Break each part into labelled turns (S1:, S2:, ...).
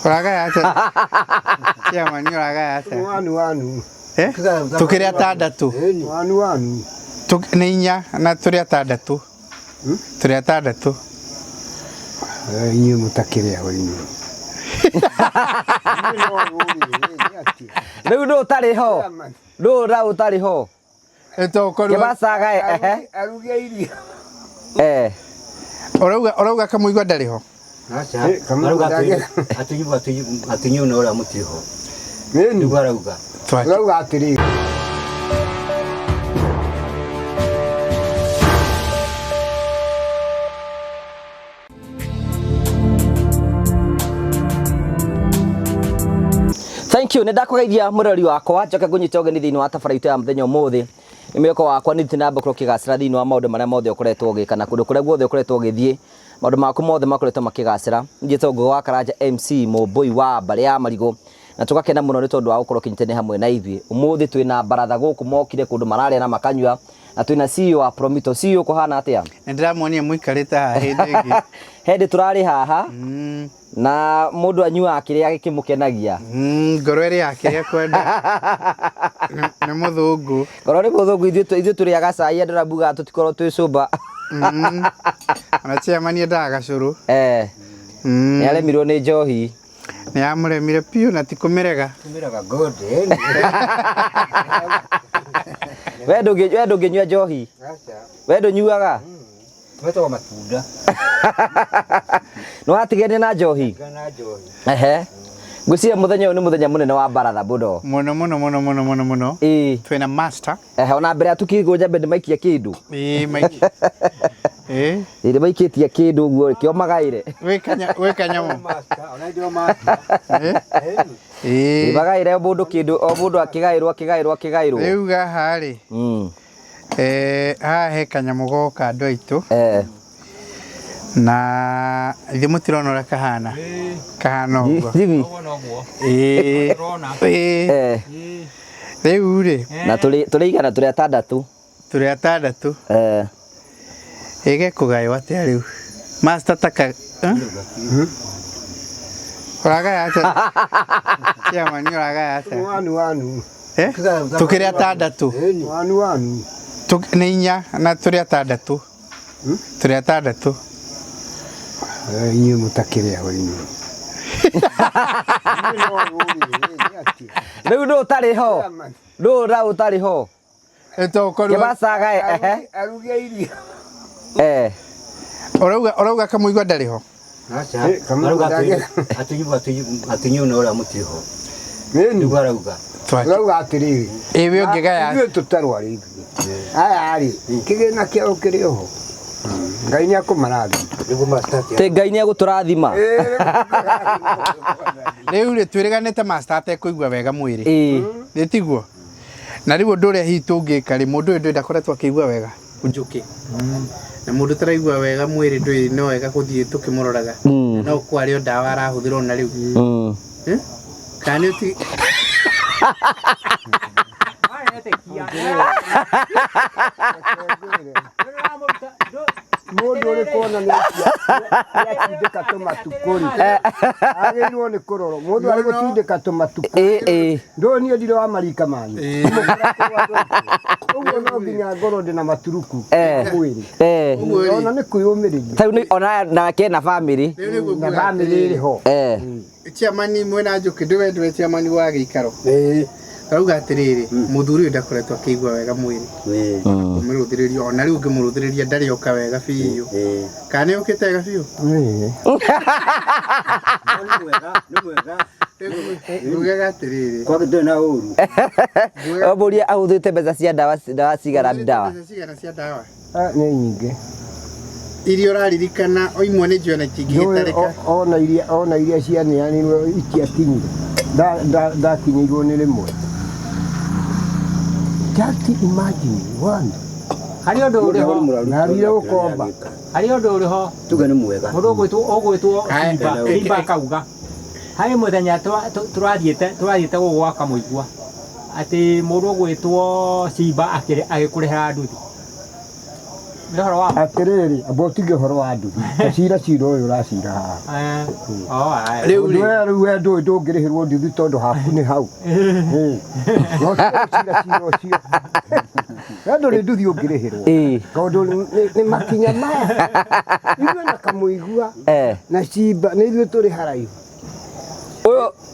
S1: Oraga ata. Chama ni oraga ata.
S2: Wanu.
S1: Tukiri atandatu.
S2: Wanu.
S1: Ni inya na turi atandatu. Turi atandatu.
S2: Inye mutakiri aho inye.
S3: Riu utari ho. Riu utari ho. Kibasaga
S2: arugia irio.
S1: Orauga kamuigwa ndari ho.
S4: Acha. Arauga atinyu no ora mutiho. Ndugu arauga.
S2: Arauga atiri.
S3: Thank you. Nenda kugeithia murori wakwa njoke ngunyite ogeni thiini wa tabaraitu ya muthenya umuthi imeko wakwa ni tinamba kurokigacira thiini wa maundu maria mothe ukoretwo ugikana kundu kuria guothe ukoretwo ugithie maundu maku mothe makoretwo makigacira njite ngo wa Karanja MC Mubui wa Mbale ya Marigo na tugakena muno ni tondu wa gukorwo kinyitene hamwe na ithui umuthi twina baratha guku mokire kundu mararia na makanyua na twina CEO wa Promito. CEO kuhana atia?
S1: Ndiramuonia muikarite haha hindi
S3: hindi turari haha na mundu anyua akiria gikimukenagia
S1: ngoro iri yake kwenda ni muthungu
S3: ngoro ni muthungu ithu turiaga cai ndirabuga tutikorwo twi cuba
S1: ana chiamani ndaga curu
S3: ni aremirwo ni njohi
S1: ni amuremire piu na tikumirega
S4: gode
S3: wendo nginyua njohi wendo nyuaga
S4: weto matunda
S3: no atigene na njohi ngucia muthenya ni muthenya munene wa baratha budo
S1: muno twina master
S3: ona mbere atukigo njambe ndimaikia kindu
S1: maiki
S3: ire maikitia kindu guo kio magaire
S1: we kanyamu
S4: master ona ndio master
S3: magaire mundu kindu o mundu akigairwo
S1: riu gaha ri haha he kanyamu goka andu aitu na ithe mutirona ura kahana uguo riu ri
S3: na turiigana turi atandatu
S1: ige kugayo atia riu master taka oraga ata chiamani oraga ata
S2: Wanu.
S1: tukiri atandatu
S2: Wanu.
S1: ni inya na turi atandatu turi atandatu
S2: Inye mutakiri aho inye.
S3: Riu utari ho. Riu utari ho. Kibasaga
S2: arugia irio.
S1: Orauga kamuigwa ndari ho.
S4: Acha. Arauga atinyu no ora mutiho. Ndugu arauga.
S2: Arauga atiri.
S1: Ewe ongegaya.
S2: Ithu tutarwari. Aya ari. Kigena kiao kiri ho. Ngai ni akumarathi.
S4: Ndugu master
S3: te Ngai ni aguturathima
S1: riu ri twiriganite master ate kuigwa wega mwiri ritiguo na riu ndure hitu ngika ri mundu ndu ndakoretwo akigwa wega unjuki na mundu taraigwa wega mwiri ndu no wega kuthie tukimuroraga no kwario ndawa arahuthirwo na riu kani uti
S2: mundu uri kona ni atindika tumatukuri agirwo ni kuroro mundu ari gutindika tumatukuri ndoni ndire wa marika manyu uguo no nginya ngoro ndina maturuku mwiri ona ni kwiyumiriria
S3: tau ni ona nake na family
S2: ri ho
S1: chiamani mwena njuki ndiwendwe chiamani wa giikaro arauga atiriri muthuri ndakoretwo akigwa wega mwiri umuruthiriria ona riu ngimuruthiriria ndari oka wega biu kana ukite wega biu Ngega atiriri
S4: kwa kitu na uru
S3: oburia ahuthite mbeca cia ndawa cigara
S2: ni nyingi
S1: irio raririkana oimwe ni njona itingĩgitarĩka
S2: ona iria cianeanirwo itiakinyire ndakinyirwo ni rimwe. Just imagine one.
S5: Hari undu uri ho
S2: narire ukomba
S5: hari undu uri ho
S4: tuge ni mwega
S5: mundu ogwitwo Simba kauga hari muthenya turathiete gugwaka muigua ati mundu ogwitwo Simba agikurehera nduthi nĩ horo wa
S2: Atĩrĩrĩ, amba ũtige ũhoro wa nduthi. Cira ũyũ ũracira haha. Rĩu we ndũngĩrĩhĩrwo nduthi tondũ haku nĩ hau. No cira ũcio. We ndũrĩ nduthi ũngĩrĩhĩrwo. Tondũ nĩ makinya maya. Ithuĩ na Kamũigua na Cimba nĩ ithuĩ tũrĩ haraihu.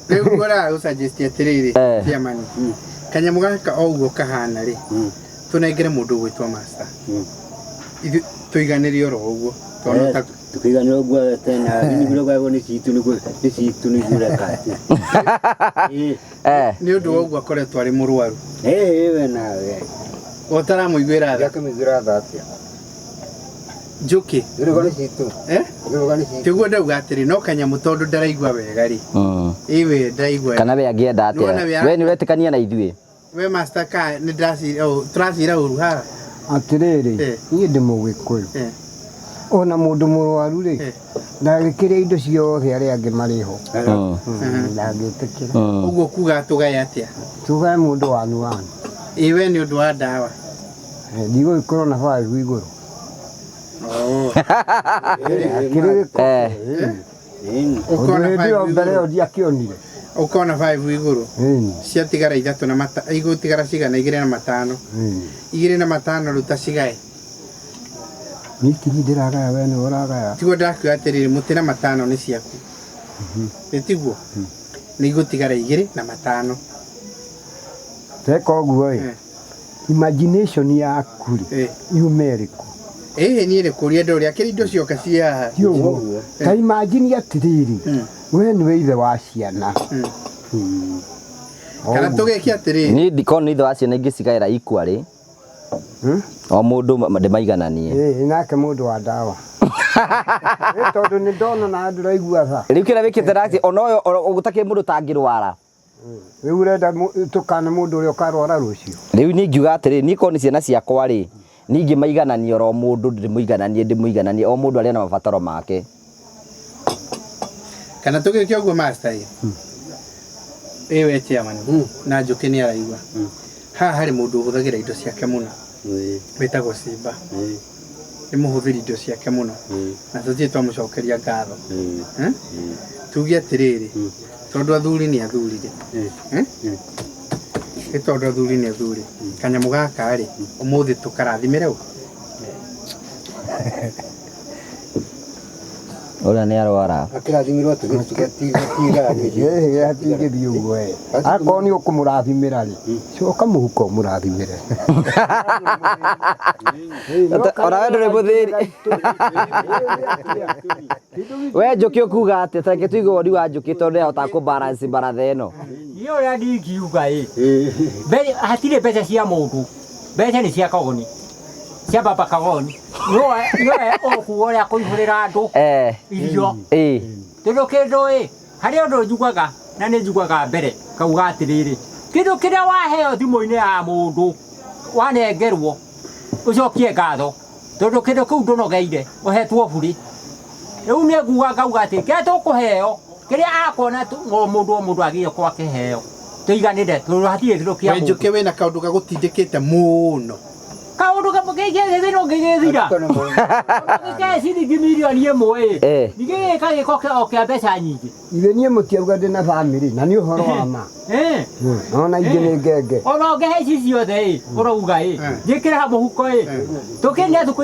S1: Rĩu ngora gũsuggest atĩrĩrĩ chairman. Kanyamũ gaka o ũguo kahana rĩ. Tũnengere mũndũ ũgwĩtwo master. Tuiganĩrie oro ũguo.
S4: Tukiganĩra ũguo tena nĩguo gwago nĩ ciitũ nĩguo rekati.
S1: Nĩ ũndũ wa ũguo akoretwo arĩ mũrwaru.
S4: We nawe.
S1: Ũtaramũiguĩra tha.
S4: Akamĩiguĩra tha atĩa.
S1: Njũkĩ.
S4: Nĩguo nĩ ciitũ. Nĩguo nĩ ciitũ.
S1: Tiguo ndauga atĩrĩ no kanyamũ tondũ ndaraigua wega rĩ. Iwe ndaigua.
S3: Kana we angĩenda atĩa. We nĩ ũretĩkania na ithuĩ.
S1: We master ka nĩ ndacira tũracira ũru haha.
S2: Atĩrĩrĩ, niĩ ndĩ Mũgĩkũyũ. Ona mũndũ mũrwaru rĩ, ndagĩkĩrĩa indo ciothe arĩa angĩ marĩ ho. Ndangĩtĩkĩra.
S1: Ũguo kuga tũgaye atĩa?
S2: Tugaye mũndũ wanu wanu.
S1: Iwe nĩ ũndũ wa ndawa.
S2: Ndigũgĩkorwo na 5 igũrũ. Ũndũ hĩndĩ ĩyo mbere ĩyo ndiakĩonire.
S1: Ukona 5 iguru ciatigara 3 na igũtigara cigana 2 na 5 2 na 5 ruta cigae
S2: niki ndiragaya we nĩ ũragaya
S1: tigo ndakuga atĩrĩrĩ mũtĩ na 5 nĩ ciaku tiguo nĩ igũtigara 2 na 5
S2: teka ũguo imagination yaku rĩ numerical
S1: niĩ nĩ kũria ndũrĩa kĩrĩ indo cioka cia
S2: ta imagine atĩrĩrĩ we nĩ ithe wa ciana
S1: kana tũgeke atĩrĩrĩ
S3: niĩ ndikona ithe wa ciana ingĩ cigaĩra equally o mũndũ ndĩmaigananie
S2: nake mũndũ wa ndawa tondũ nĩ ndona na andũ raigua tha
S3: rĩu kĩrĩa wĩkĩte rati ona ũyũ gũtakĩrĩ mũndũ tangĩrwara
S2: rĩu ũrenda tũkane mũndũ ũrĩa ũkarwara rũciũ
S3: rĩu niĩ ngiuga atĩrĩrĩ niĩ korwo nĩ ciana ciakwa rĩ ningĩ maigananie oro mũndũ ndĩmũigananie o mũndũ arĩ na mabataro make
S1: kana tũgeke ũguo master we chairman na Njũkĩ nĩ araigua haha harĩ mũndũ ũhũthagĩra indo ciake mũno wĩtagwo Cimba nĩ mũhũthĩri indo ciake mũno na tũthiĩ twamũcokeria ngatho tuge atĩrĩrĩ tondũ athuri nĩ athurire tondũ athuri nĩ athuri kanyamũ gaka rĩ ũmũthĩ tũkarathimĩre ũguo
S3: ũrĩa nĩ arwara
S4: akĩrathimirwo tũgĩtiga
S2: hatingĩthiĩ ũguo akorwo nĩ ũkũmũrathimĩra rĩ coka mũhuko mũrathimĩre
S3: ona we ndũrĩ mũthĩri we Njũkĩ ũkuga atĩ tareke tũigue woni wa Njũkĩ tondũ nĩahotaga kũbalance baratha ĩno
S5: niĩ ũrĩa ndingiuga hatirĩ mbeca cia mũndũ mbeca nĩ cia Kagoni cia baba Kagoni noe okuga ũrĩa kũihũrĩra andũ irio tondũ kĩndũ harĩ ũndũ njugaga na nĩ njugaga mbere kauga atĩrĩrĩ kĩndũ kĩrĩa waheo thimũ-inĩ ya mũndũ wanengerwo ũcokie ngatho tondũ kĩndũ kĩu ndũnogeire ũhetwo buri rĩu nĩ nguga ngauga atĩ kĩrĩa tũkũheo kĩrĩa akona mũndũ agĩrĩirwo kwa kĩheo tũiganĩre tondũ hatirĩ kĩndũ kĩa mũndũ Njũkĩ
S1: wĩna kaũndũ gagũtindĩkĩte mũno
S5: kaũndũ gĩthĩno ngĩgĩthira gĩkee ciringi mirioni 1 nĩgĩgĩka gĩko kĩa mbeca nyingĩ
S2: ithe niĩ mũtiauga ndĩ na bamĩrĩ na nĩ ũhoro wa ma ona ingĩ nĩ ngenge
S5: ona ũngĩhe ici ciothe ũrauga njĩkĩre mũhuko tũkĩnia thukũ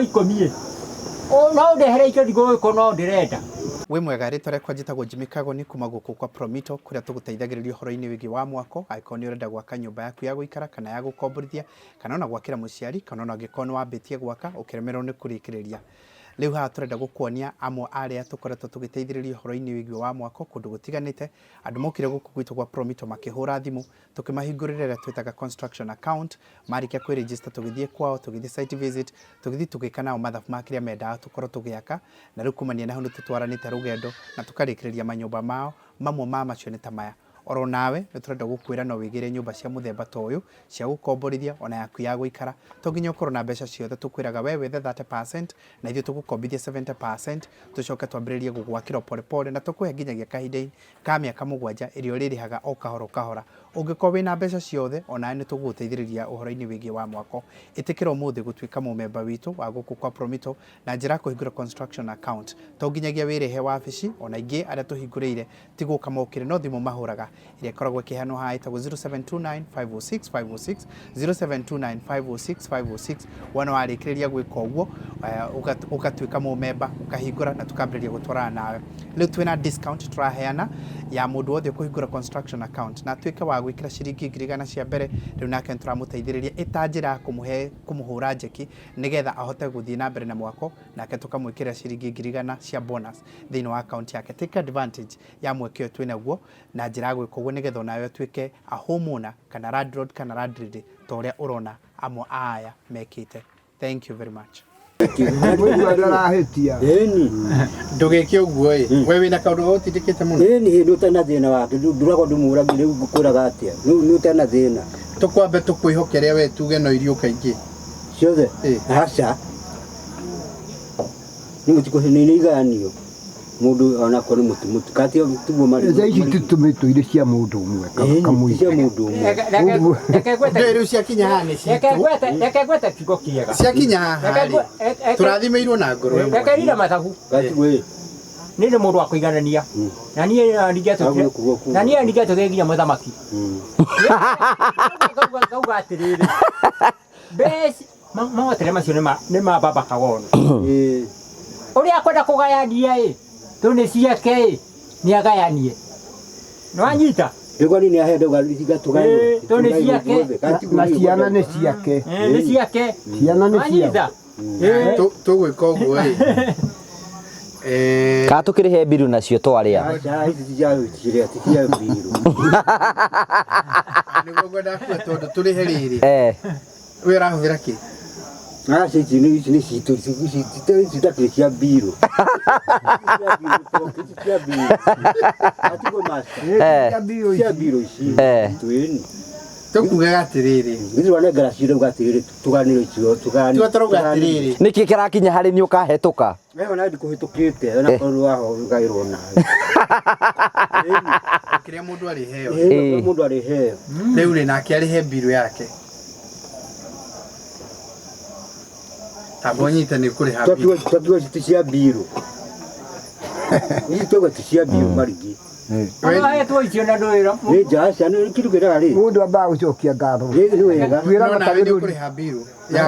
S5: 10 no ũndehere icio ndigũgĩko no ndĩrenda
S1: we mwega rĩtwa rĩakwa njĩtagwo Jimmy Kagoni kuma gũkũ kwa Promito kũrĩa tũgũteithagĩrĩria ũhoro-inĩ wĩgiĩ wa mwako angĩkorwo nĩ ũrenda gwaka nyũmba yaku ya gũikara kana ya gũkomborithia kana ona gwakĩra mũciari kana ona angĩkorwo nĩ wambĩtie gwaka ũkĩremerwo nĩ kũrĩkĩrĩria rĩu haha tũrenda gũkuonia amwe arĩa tũkoretwo tũgĩteithĩrĩria ũhoro-inĩ wĩgiĩ wa mwako kũndũ gũtiganĩte andũ mokire gũkũ gwitũ gwa Promito makĩhũra thimũ tũkĩmahingũrĩra ĩrĩa twĩtaga construction account marĩkia kwĩregister tũgĩthiĩ kwao tũgĩthiĩ site visit tũgĩthiĩ tũgĩka nao mathabu ma kĩrĩa mendaga tũkorwo tũgĩaka na rĩu kumania na hau nĩ tũtwaranĩte rũgendo na tũkarĩkĩrĩria manyũmba mao mamwe ma macio nĩ ta maya oro nawe niturenda gukwira no wigire nyumba cia muthemba toyu cia gukomborithia ona yaku ya guikara to nginya ukorwo na mbeca ciothe tukwiraga wewe the 30% na ithuĩ tugukombithia 70% tucoke twambĩrĩrie gũgwakĩra pole na tukũhe nginyagia kahinda ka mĩaka 7 ĩrĩa ũrĩrĩhaga o kahora ũngĩkorwo wĩna mbeca ciothe ona nĩ tũgũgũteithĩrĩria ũhoro-inĩ wĩgiĩ wa mwako ĩtĩkĩra ũmũthĩ gũtuĩka mũmemba witũ wa gũkũ kwa Promito na njĩra kũhingũra construction account to nginyagia wĩrehe wabici ona ingĩ arĩa tũhingũrĩire ti gũka mokĩre no thimũ mahũraga ĩrĩa ĩkoragwo ĩkĩheanwo haha ĩtagwo 0729506506 0729506506 wona warĩkĩrĩria gwĩka ũguo ũgatuĩka mũmemba ũkahingũra na tũkambĩrĩria gũtwarana nawe rĩu twĩna discount tũraheana ya mũndũ wothe kũhingũra construction account na tuĩke wa gwĩkĩra ciringi 100 cia mbere rĩu nake tũramũteithĩrĩria ĩtanjĩra kũmũhũra njeki nĩgetha ahote gũthiĩ na mbere na mwako nake tũkamwĩkĩra ciringi 100 cia bonus thĩinĩ wa account yake take advantage ya mweke ũyũ twĩnaguo na njĩra ya gwĩka ũguo nĩgetha onawe ũtuĩke a homeowner kana landlord kana landlady ta ũrĩa ũrona amwe aya mekĩte. Thank you very much. Ndũgĩke ũguo we wĩna kaũndũ gũtindĩkĩte mũno
S4: nĩ ũtana thĩna wake ndũragwo ndũmũragi rĩu ngũkwĩraga atĩa nĩ ũtana thĩna
S1: tũkwambe tũkwĩhokeria we tuge no irio kaingĩ
S4: ciothe aca nĩ mũtikũheneinĩ iganio mũndũ onako nĩ mũtumũtu katio tuguo
S2: marĩ ici tũtũmĩtwo irĩ cia mũndũ ũmwe kamũica
S4: cia mũndũ ũmwe
S1: rĩu ciakinya haha nĩ citũ
S5: reke gwete kiugo kĩega
S1: ciakinya haha tũrathimĩirwo na ngoro ĩmwe
S5: reke rira mathagu
S4: gatiwe
S5: nĩ mũndũ wa kũiganania na niĩ ndingĩatũgĩ nginya mũthamaki ngauga atĩrĩrĩ mbeci mahotere macio nĩ ma Baba Kagono ũrĩa akwenda kũgayania tũ nĩ ciake nĩ agayanie nĩwanyita
S4: Ego ni ahede gatugani
S5: tũ nĩ ciake
S2: na ciana nĩ ciake
S5: nĩ ciake
S2: ciana nĩ ciake
S1: tũgwĩka ũguo
S3: ka tukirihe biru nacio twarĩa
S1: nĩguo ngwenda kuo tondũ tũrĩhe rĩrĩ we ũrahũthĩra kĩ
S4: ni citũ citakĩrĩ cia mbirũ cia mbirũ ici twĩni
S1: tũkugaga atĩrĩrĩ
S4: nĩtũranengera ciĩrĩ ũgatĩrĩrĩ tũganĩrwo icio
S1: tiga tũrauga atĩrĩrĩ
S3: nĩkĩ kĩrakinya harĩ nĩ ũkahetũka
S4: ona ndikũhĩtũkĩte ona korwo waho gairwo nawe
S1: kĩrĩa mũndũ arĩheo
S4: mũndũ arĩheo
S1: rĩu rĩ nake arĩhe mbirũ yake tabonyite nĩ kũrĩha mbirũ
S4: twakiuga ti cia mbirũ ici twauga ti cia mbirũ marigi
S5: ahetwo icio na ndwĩra
S4: nĩ njaca nĩ kĩrugĩra rĩ
S2: mũndũ ambaga gũcokia ngatho
S4: nĩ wega
S2: twĩra matagĩrũri
S1: kũrĩha mbirũ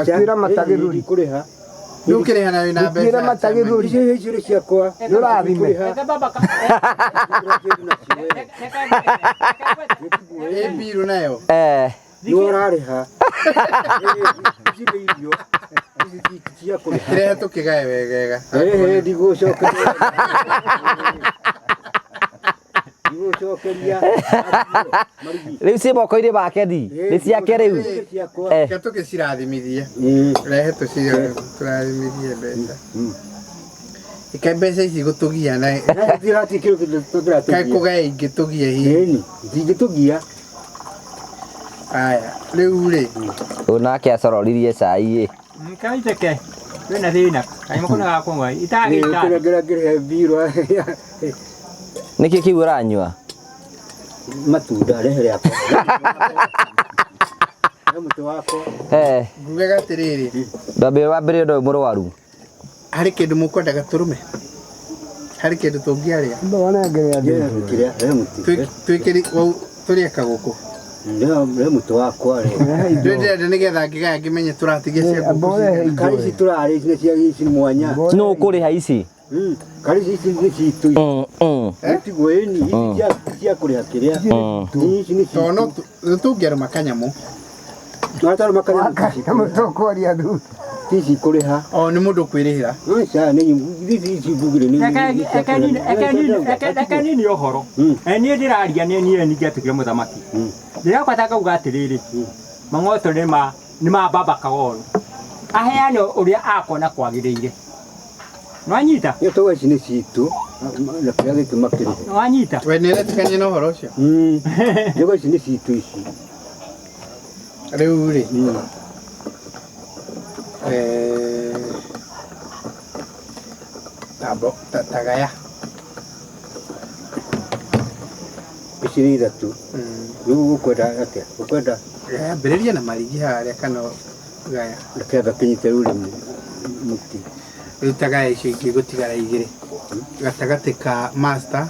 S2: twĩra matagĩrũri
S4: kũrĩha
S1: nĩ ũkĩrĩha na wĩna mbeca
S2: twĩra matagĩrũri
S4: icio nĩ ciakwa
S2: nĩũrathime
S1: mbirũ nayo
S4: nĩ ũrarĩha ici nĩ irio cia kũrĩha
S1: kĩrehe tũkĩgae wegega
S4: ndigũcokeria
S3: rĩu ciĩ moko-inĩ make nĩ ciake rĩu
S1: reke tũgĩcirathimithie rehe tũcirathimithie mbeca ikaĩ mbeca ici gũtũgia na kaĩ kũgae ingĩtũgia hihi
S4: ingĩtũgia
S1: aya rĩu rĩ
S3: nake acororirie cai
S5: kaiteke wĩna thĩna kaĩ mũkono gakũng'wa
S4: itagĩtagĩragĩre mbirũ
S3: nĩkĩ kĩu ũranyua
S4: matunda rehe rĩakwa mũtĩ wakwa
S1: ngugaga atĩrĩrĩ
S3: ndambĩ wa mbere ũndũ mũrwaru
S1: harĩ kĩndũ mũkwendaga tũrũme harĩ kĩndũ tũngĩarĩa twĩkĩri tũrĩeka gũkũ
S4: rĩ mũtĩ wakwa
S1: ndĩrenda nĩgetha ngĩgaya ngĩmenye tũratigia cia
S4: kari ici tũrarĩ ici nĩ cia ici mwanya
S3: no ũkũrĩha ici
S4: kari ici nĩ citũ tiguo ĩni cia kũrĩha kĩrĩa ici nĩ
S1: tono tũngĩarũma kanyamũ
S4: tũtarũma kanyamũ
S2: tũkũria thu
S4: ici kũrĩha
S1: o nĩ mũndũ kwĩrĩhĩra
S5: reke nini ũhoro niĩ ndĩraria niĩ ningĩatũkire mũthamaki ndĩrakwata ngauga atĩrĩrĩ mang'oto nĩ ma Baba Kagono aheane ũrĩa akona kwagĩrĩire Nwanyita.
S4: Yo to ici nĩ citũ na kĩrĩa gĩkĩ makĩrĩ.
S5: Nwanyita.
S1: We nĩ ũretikania na ũhoro ũcio
S4: Yo ici nĩ citũ ici.
S1: rĩu rĩ tagaya
S4: Ici nĩ ithatũ. Rĩu ũkwenda atĩa? Ũkwenda
S1: ambĩrĩria na marigi harĩa kana gaya
S4: reke gakĩnyite rĩu mũtĩ.
S1: rĩu tagaya icio ingĩ gũtigara igĩrĩ gatagatĩ ka master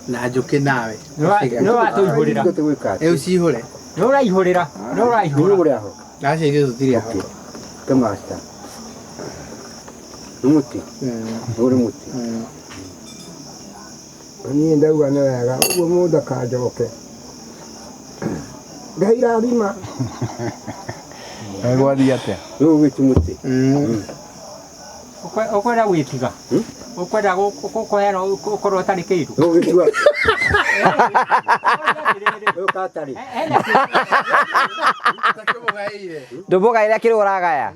S1: na njũkĩ nawe
S5: No atũihũrĩra.
S1: rĩu cihũre
S5: No ũraihũrĩra. No ũraihũra.
S4: Ũrĩa ho.
S1: acio ithuĩ tũtirĩ aho
S4: Ke master. Mũtĩ. Ũrĩ mũtĩ.
S2: Niĩ ndauga nĩ wega ũguo mũndũ akanjoke. Ngai rathima.
S1: gwathia atĩa
S4: Rĩu gĩtĩ mũtĩ.
S5: Ũkwenda gwĩtiga. Ũkwenda gũkũheana ũkorwo ũtarĩ kĩndũ.
S4: Rĩu gĩtua. Rĩu katarĩ.
S3: ndũmũgaĩra kĩrĩa ũragaya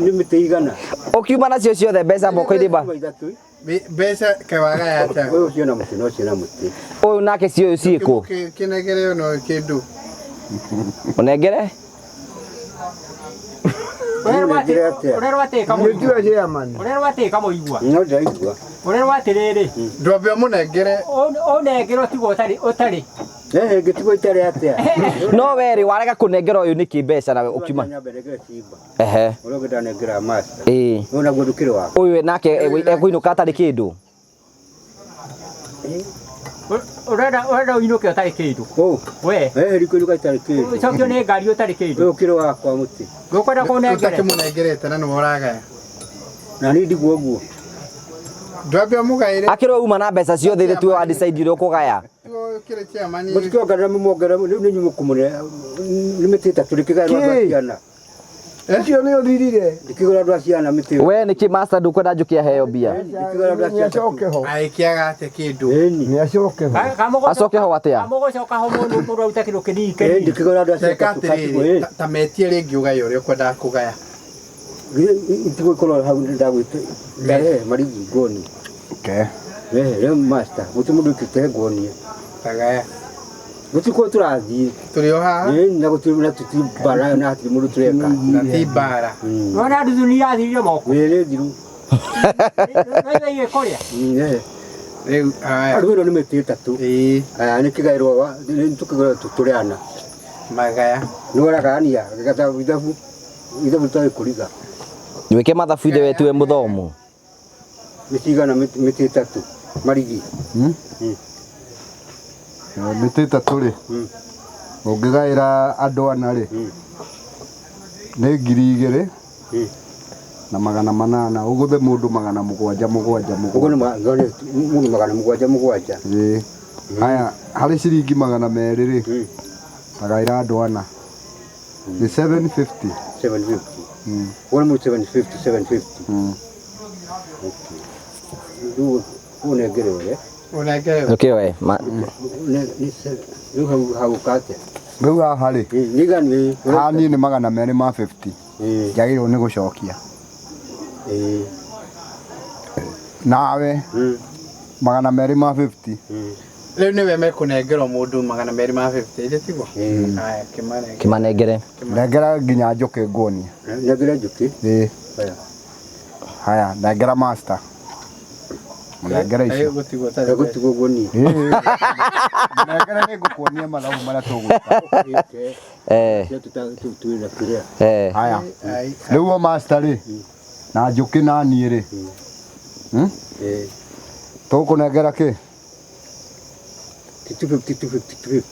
S4: Nĩ mĩtĩ igana.
S3: ũkiuma nacio ciothe mbeca moko-inĩ ba
S1: mbeca kawagaya atĩa
S4: Ũyũ ũcio na mũtĩ no ciĩ na mũtĩ.
S3: ũyũ nake cioyo ciĩkũ
S1: kĩnegere no kĩndũ
S3: ũnengere
S5: Ũrerwo
S2: Nĩjua chairman.
S5: atĩka mũigua.
S4: No ndaigua.
S5: Ũrerwo atĩrĩrĩ.
S1: ndwambe mũnengere
S5: Ũnengerwo tigo ũtarĩ.
S4: Gĩtigo itarĩ atĩa.
S3: no werĩ warega kũnengera ũyũ nĩkĩ mbeca na ũkiuma
S4: Nyambere simba.
S3: ehe
S4: Ũrĩa ũngĩenda nengera master.
S3: ĩĩ
S4: No naguo ndũkĩrĩ wako.
S3: ũyũ nake ekũinũka atarĩ kĩndũ
S5: Ũrenda ũinũke ũtarĩ kĩndũ. We.
S4: Riko itarĩ kĩndũ.
S5: Ũcokio nĩ ngari ũtarĩ kĩndũ.
S4: Ũyũ ũkĩrĩ wakwa mũtĩ.
S5: Ũkwenda kũnengere.
S1: ũtakĩmũnengerete na nĩwe ũragaya
S4: Na niĩ ndigwo ũguo.
S1: ndwambe mũgaĩre
S3: akĩrwo uma na mbeca ciothe ithe tuwe wadecide ire ũkũgaya
S1: kĩrĩ chairman
S4: Mũtikĩongerera mũmongerera rĩu nĩ inyuĩ mũkũmũne. Nĩ mĩtĩ ĩtatũ rĩkĩgaĩrwo andũ a ciana.
S2: Ũcio nĩ ũthirire.
S4: Ndĩkĩgũra andũ a ciana mĩtĩ.
S3: we nĩkĩ master ndũkwenda njũkĩ aheo mbia
S4: Ndĩkĩgũra andũ a ciana.
S2: Nĩacoke ho.
S1: agĩkĩaga atĩa kĩndũ
S2: Nĩacoke ho.
S3: acoke ho atĩa
S5: Kamũgũcoka ho mũndũ arute kĩndũ kĩnini.
S4: Ndĩkĩgũra andũ a ciana.
S1: teka atĩrĩrĩ ta metie rĩngĩ ũgaya ũrĩa ũkwendaga kũgaya
S4: Itigũkorwo hau ndagwĩte. Ndarehe marigi ngoni. Rĩu master. Gũtirĩ mũndũ ũkĩte ngoni.
S1: tagaya
S4: Gũtikwo tũrathiĩ.
S1: tũrĩ o haha
S4: Na gũtirĩ na tũtibara na hatirĩ mũndũ tũreka.
S1: na ti mbara
S5: Wona nduthu nĩ irathirire moko.
S4: Nĩ thiru.
S5: Nĩ igĩkũrĩa.
S1: rĩu haya
S4: Andũ ĩno nĩ mĩtĩ ĩtatũ.
S1: ĩĩ
S4: Nĩ kĩgaĩrwo tũkĩgũra tũrĩ ana.
S1: magaya
S4: Nĩ waragania gĩgatha ithabu tũtarĩ kũriga.
S3: wĩke mathabu ithe wetuwe mũthomu
S4: Nĩ cigana mĩtĩ ĩtatũ. Marigi.
S2: Mĩtĩ ĩtatũ rĩ. Ũngĩgaĩra andũ ana rĩ. Nĩ 2,000 na 800 ũgũthe mũndũ 700.
S4: Ũguo nĩ mũndũ 700.
S2: Ĩĩ. Haya harĩ ciringi 200 rĩ. Tagaĩra andũ ana. Nĩ 750.
S4: 750. One more 750. Rĩu ũnengere ũrĩa.
S1: ũnengere
S3: ũkĩoe
S4: Rĩu hau kate.
S2: Rĩu haha rĩ.
S4: Nĩgani.
S2: Haha niĩ nĩ 250. Njagĩrĩirwo nĩ gũcokia. Nawe 250.
S1: rĩu nĩwe mekũnengerwo mũndũ 250 ĩrĩ tiguo haya
S3: kĩmanengere
S2: Nengera nginya njũkĩ ngũnia.
S4: Nengere njũkĩ.
S2: Ĩĩ. Haya nengera master. Mũnengere icio.
S4: Gũtigwo ngoni.
S2: Nengera nĩ ngũkuonia mathabu marĩa tũgwĩka.
S4: Twĩna kĩrĩa.
S2: Haya. Rĩu o master rĩ. Na njũkĩ na niĩ rĩ. Tũkũnengera kĩ?
S4: 250.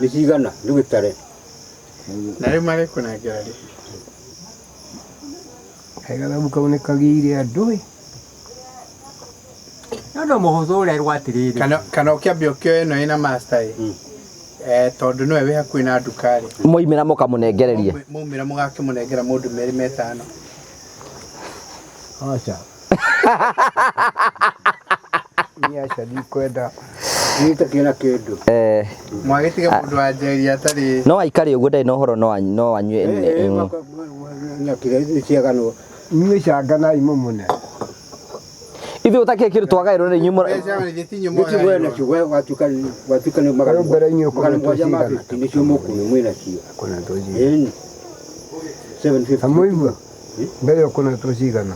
S4: Nĩ cigana rĩu gĩtare.
S1: na rĩu magĩkũnengera rĩ
S2: Gathabu kau nĩ kagĩire andũ ĩ.
S5: No mũhũthũ ũrerwo atĩrĩrĩ.
S1: kana ũkĩambia ũkĩoe ĩno ĩna master tondũ nĩwe wĩ hakuhĩ na nduka rĩ
S3: moimĩra mũkamũnengererie
S1: maumĩra mũgakĩmũnengera mũndũ 2-5
S2: Acha. Niĩ aca ndikwenda.
S4: Nita kila kindu.
S1: Mwagitiga mundu wa njeri atari.
S3: No aikari uguo ndai no horo no anyue.
S4: Nyakire ciagano.
S2: Nyue cangana imo mune.
S3: Ithi utakie kiru twagairwo ni nyumo.
S4: Nitiwe na kiwe watuka ni magana.
S2: Mbere inyo ko
S4: Magana moja mapi ni chumo kuni mwina cio.
S2: Kuna toji.
S4: 750.
S2: Amoiwa. Mbere kuna tocigana.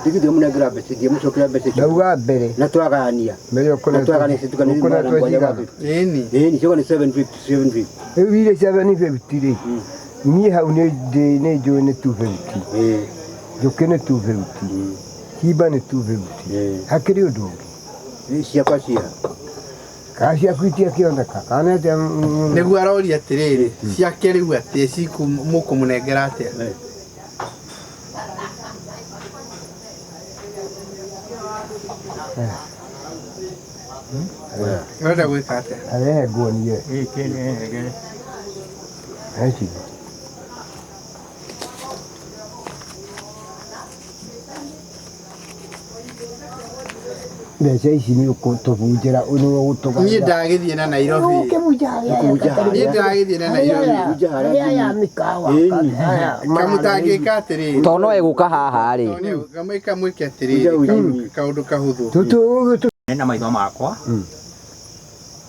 S4: Digide muna grabe sidia mucokera bese.
S2: Dauga mbere.
S4: Na twagania.
S2: Mbere kuna
S4: twagania situkani
S2: kuna tocigana.
S4: Ni cyo ni 750.
S2: Wile 750 ri. Ni hau ne jo ne 250. Jokene 250. Kiba ne 250. Hakiri udu.
S4: Ni cia kwa cia.
S2: Kasi akuitia kioneka. Kana te
S1: Niguo aroria atiriri ciake riu ati ciku mukumunengera atia. Rada gwika atia.
S2: arehe nguonie.
S5: Kene.
S2: Eci. Mbeca ici nĩ ũtũbunjĩra nĩwe gũtũgania.
S1: Niĩ ndagĩthiĩ na Nairobi. Niĩ ndagĩthiĩ na Nairobi.
S2: Aya mĩkawa.
S1: Kamũtangĩka atĩrĩrĩ.
S3: To no egũka haha rĩ.
S1: Kamũika mwĩke atĩrĩrĩ. Kaũndũ kahũthũ.
S2: Tũtũ
S5: Na maitho makwa.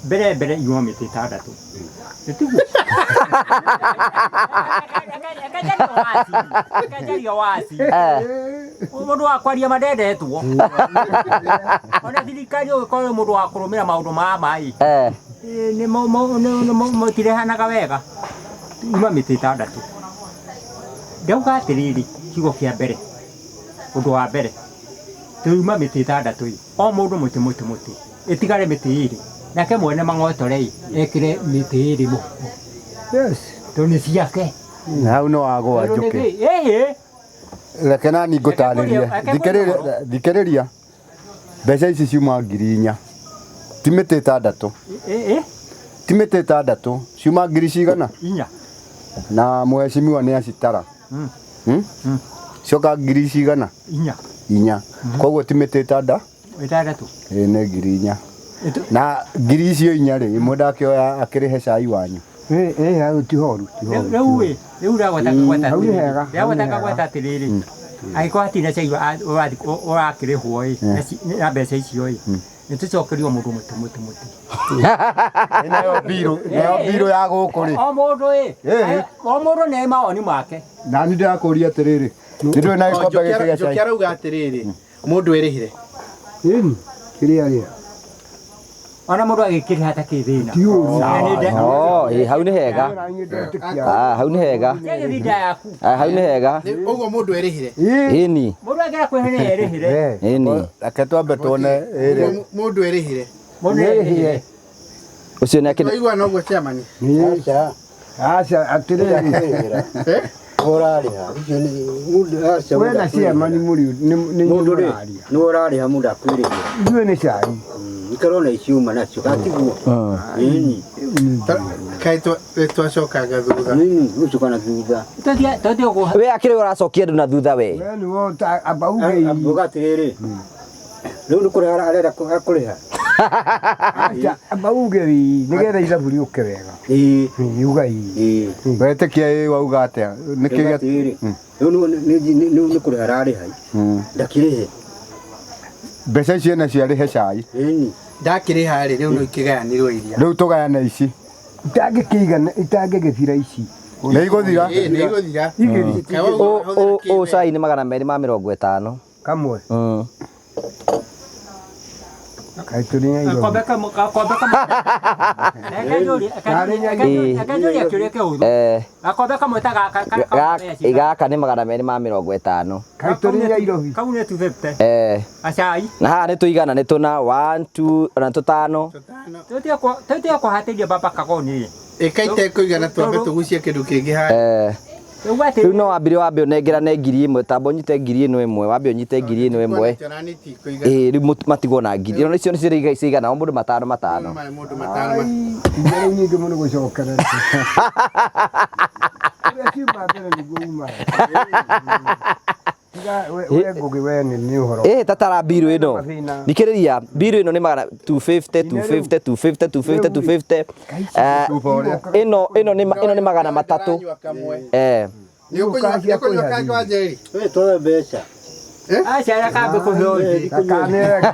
S5: Mbere inyuo mĩtĩ ĩtandatũ. Nĩtiguo. Akajaria wasi. Mũndũ wa kwaria mandendetwo. Ona thirikari ũgĩkorwo mũndũ wa kũrũmĩra maũndũ ma mai. Nĩ mũtirehanaga wega. Inyuo mĩtĩ ĩtandatũ. Ndauga atĩrĩrĩ kiugo kĩa mbere. Ũndũ wa mbere. Tuma mĩtĩ ĩtandatũ ĩ. O mũndũ mũtĩ. Ĩtigare mĩtĩ ĩrĩ. Nake mwene mang'otore ekire mĩtĩ ĩrĩ mũhuko.
S2: yes.
S5: To nĩ ciake.
S6: Hau no agwa njuki. Reke nani ngũtarĩrie. Thikĩrĩria. Mbeca ici ciuma 4,000. Ti mĩtĩ ĩtandatũ. Ti mĩtĩ ĩtandatũ. Ciuma 1,000 cigana?
S5: 4.
S6: Na mheshimiwa nĩ acitara. Coka 1,000 cigana?
S5: 4.
S6: 4. Koguo ti mĩtĩ ĩtandatũ.
S5: Ĩtandatũ.
S6: Nĩ 4,000. Na 1,000 icio 4 rĩ, ĩmwe ndakĩoya akĩrĩhe cai wanyu.
S2: hau tihoru.
S5: Rĩu ndagwetaka gweta atĩrĩrĩ. Angĩkorwo hatirĩ na cai ũrakĩrĩhwo ĩ na mbeca icio ĩ. Nĩtũcokerio mũndũ mũtĩ.
S6: Nayo mbirũ ya gũkũ rĩ.
S5: O mũndũ ĩ. O mũndũ nĩ mawoni make.
S6: Na niĩ ndĩrakũria atĩrĩrĩ. Nĩndũĩ na gĩkombe gĩkĩ gĩa cai.
S1: Njoki arauga atĩrĩrĩ. Mũndũ erĩhire.
S2: Ĩni kĩrĩa rĩa.
S5: Ona mũndũ agĩkĩrĩha atakĩthĩna.
S3: Hau nĩ hega. Hau nĩ hega. Hau nĩ hega.
S1: Ũguo mũndũ erĩhire.
S3: Ĩni.
S5: Mũndũ agĩra kwĩhĩra erĩhire.
S3: Ĩni.
S6: Reke twambe tuone ĩrĩ.
S1: Mũndũ erĩhire.
S5: Mũndũ erĩhire.
S3: Ũcio nĩ akĩrĩ.
S1: Waigua noguo chairman.
S2: Aca atĩrĩrĩ.
S4: Ũrarĩha. Icio nĩ aca.
S2: Wena ciamani mũriũ nĩ
S4: Mũndũ rĩ. Nĩ ũrarĩha mũndũ akwĩrĩhia.
S2: Ithuĩ nĩ cai.
S4: Ikarona iciuma nacio. Gatiguo. Ĩni.
S1: Kaĩ twacokanga thutha.
S4: Nini ucukana thutha.
S5: Tũthiĩ ũguo.
S3: We akĩrĩ ũracokia andũ na thutha we.
S2: We nĩwe ambauge.
S4: Amboga atĩrĩrĩ. Rĩu nĩ kũrĩha arenda kũrĩha.
S2: Ambauge nĩgetha ithabu rĩũke wega. Yuga ii.
S6: Wetĩkia ĩ wauga atĩa? Nĩkĩ
S4: Rĩu nĩ kũrĩha ararĩha. Ndakĩrĩhe.
S6: mbeca icio na ciarĩhe cai.
S1: Ndakĩrĩha rĩ rĩu no ikĩgayanĩrwo iria.
S6: Rĩu tũgayane ici.
S2: Itangĩgĩthira ici.
S6: Nĩ igũthira.
S1: Nĩ igũthira.
S3: O cai nĩ 250.
S2: Kamwe. Kaĩ tũrĩ na irio.
S5: Gakombe kamwe ta gaka.
S3: Gaka nĩ 250.
S2: Kaĩ tũrĩ na irio.
S5: Kau nĩ 250. Acai.
S3: Na haha nĩ tũigana nĩ tũna 1 2 na 5.
S5: Tũthiĩ kũhatĩria baba kagoni.
S1: Ĩkaite kũigana twambe tũgucie kĩndũ kĩngĩ haha.
S3: Rĩu no wambire ũnengerane 1,000 tambo nyite 1,000 wambe ũnyite 1,000. Rĩu matigwo na 1,000. Ona icio nĩ cigana o mũndũ 5 5.
S1: Mũndũ 5.
S2: Irio nyingĩ mũno gũcokera. Ũrĩa kiuma mbere nĩguo uma. we ngugi we ni uhoro
S3: tatara biru ino thikiriria biru ino ni magana 250 ino ni magana matatu
S1: ni ukunywa kwa Jerry
S4: we toa mbeca
S5: acha ya kambe kuhoi
S2: takanera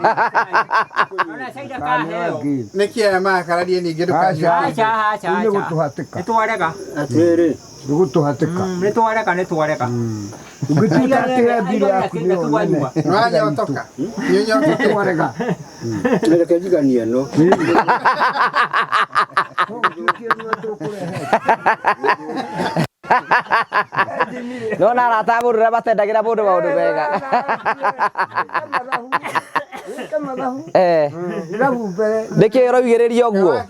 S5: ona saida ka heo
S1: niki aya makararie ningi ndukanywa
S5: acha
S2: ni gutuhatika
S5: nitwarega
S4: atwere
S2: ni gutuhatika
S5: nitwarega
S2: ugituka ate biru yaku ni onene
S1: wanya otoka nyonyo
S2: twarega
S4: nere jigania no
S3: no na ratabura batendagira mundu maundu mega ndiki roigiriria uguo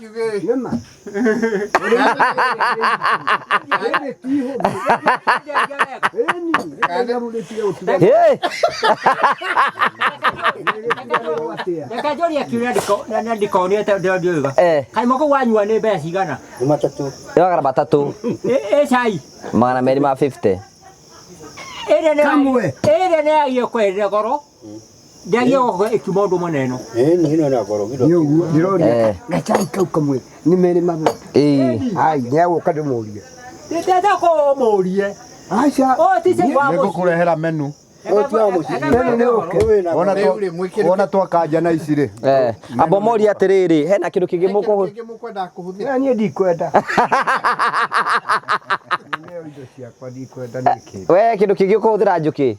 S5: Nikajoria kiuria ndiko ni ndio kai moko wanyua ni mbeca cigana
S4: matatu
S3: magana matatu
S5: cai
S3: magana meri ma 50
S5: ere ne agio kwere goro ndagio ikiumo ndu muneno
S4: ni hino na goro gido
S2: ni uguo ndirona gachai kau kamwe ni meri mabu ai nyago kadu muria
S5: ndeteta ko murie
S2: acha
S5: tise kwa
S6: nigukurehera menu ona twakanja na ici ri
S3: abo mori atiriri hena kindu kingi
S1: mukwenda kuhuthira
S2: ni ndikwenda indo ciakwa ndikwenda niki
S3: we kindu kingi ukuhuthira njuki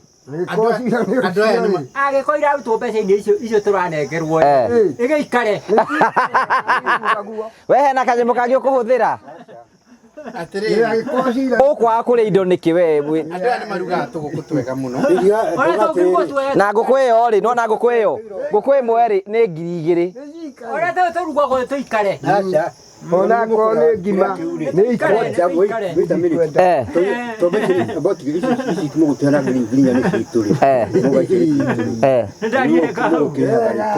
S5: agikoira rutwo mbeca-inĩ icio tũranengerwo ĩgĩikare
S3: we hena kanyamũ kangĩ ũkũhũthĩra ũkwaga kũrĩa indo nĩkĩ we
S1: andũ aya nĩ marugaga tũgũkũ twega mũno
S3: na ngũkũ ĩyo rĩ no na ngũkũ ĩmwe rĩ nĩ 2,000
S5: ũrĩa tũrugagwo tũikare
S2: ona kone ngima ni
S4: ikwenda vitamini tobekiri about isi kumugutera nginya ni kituri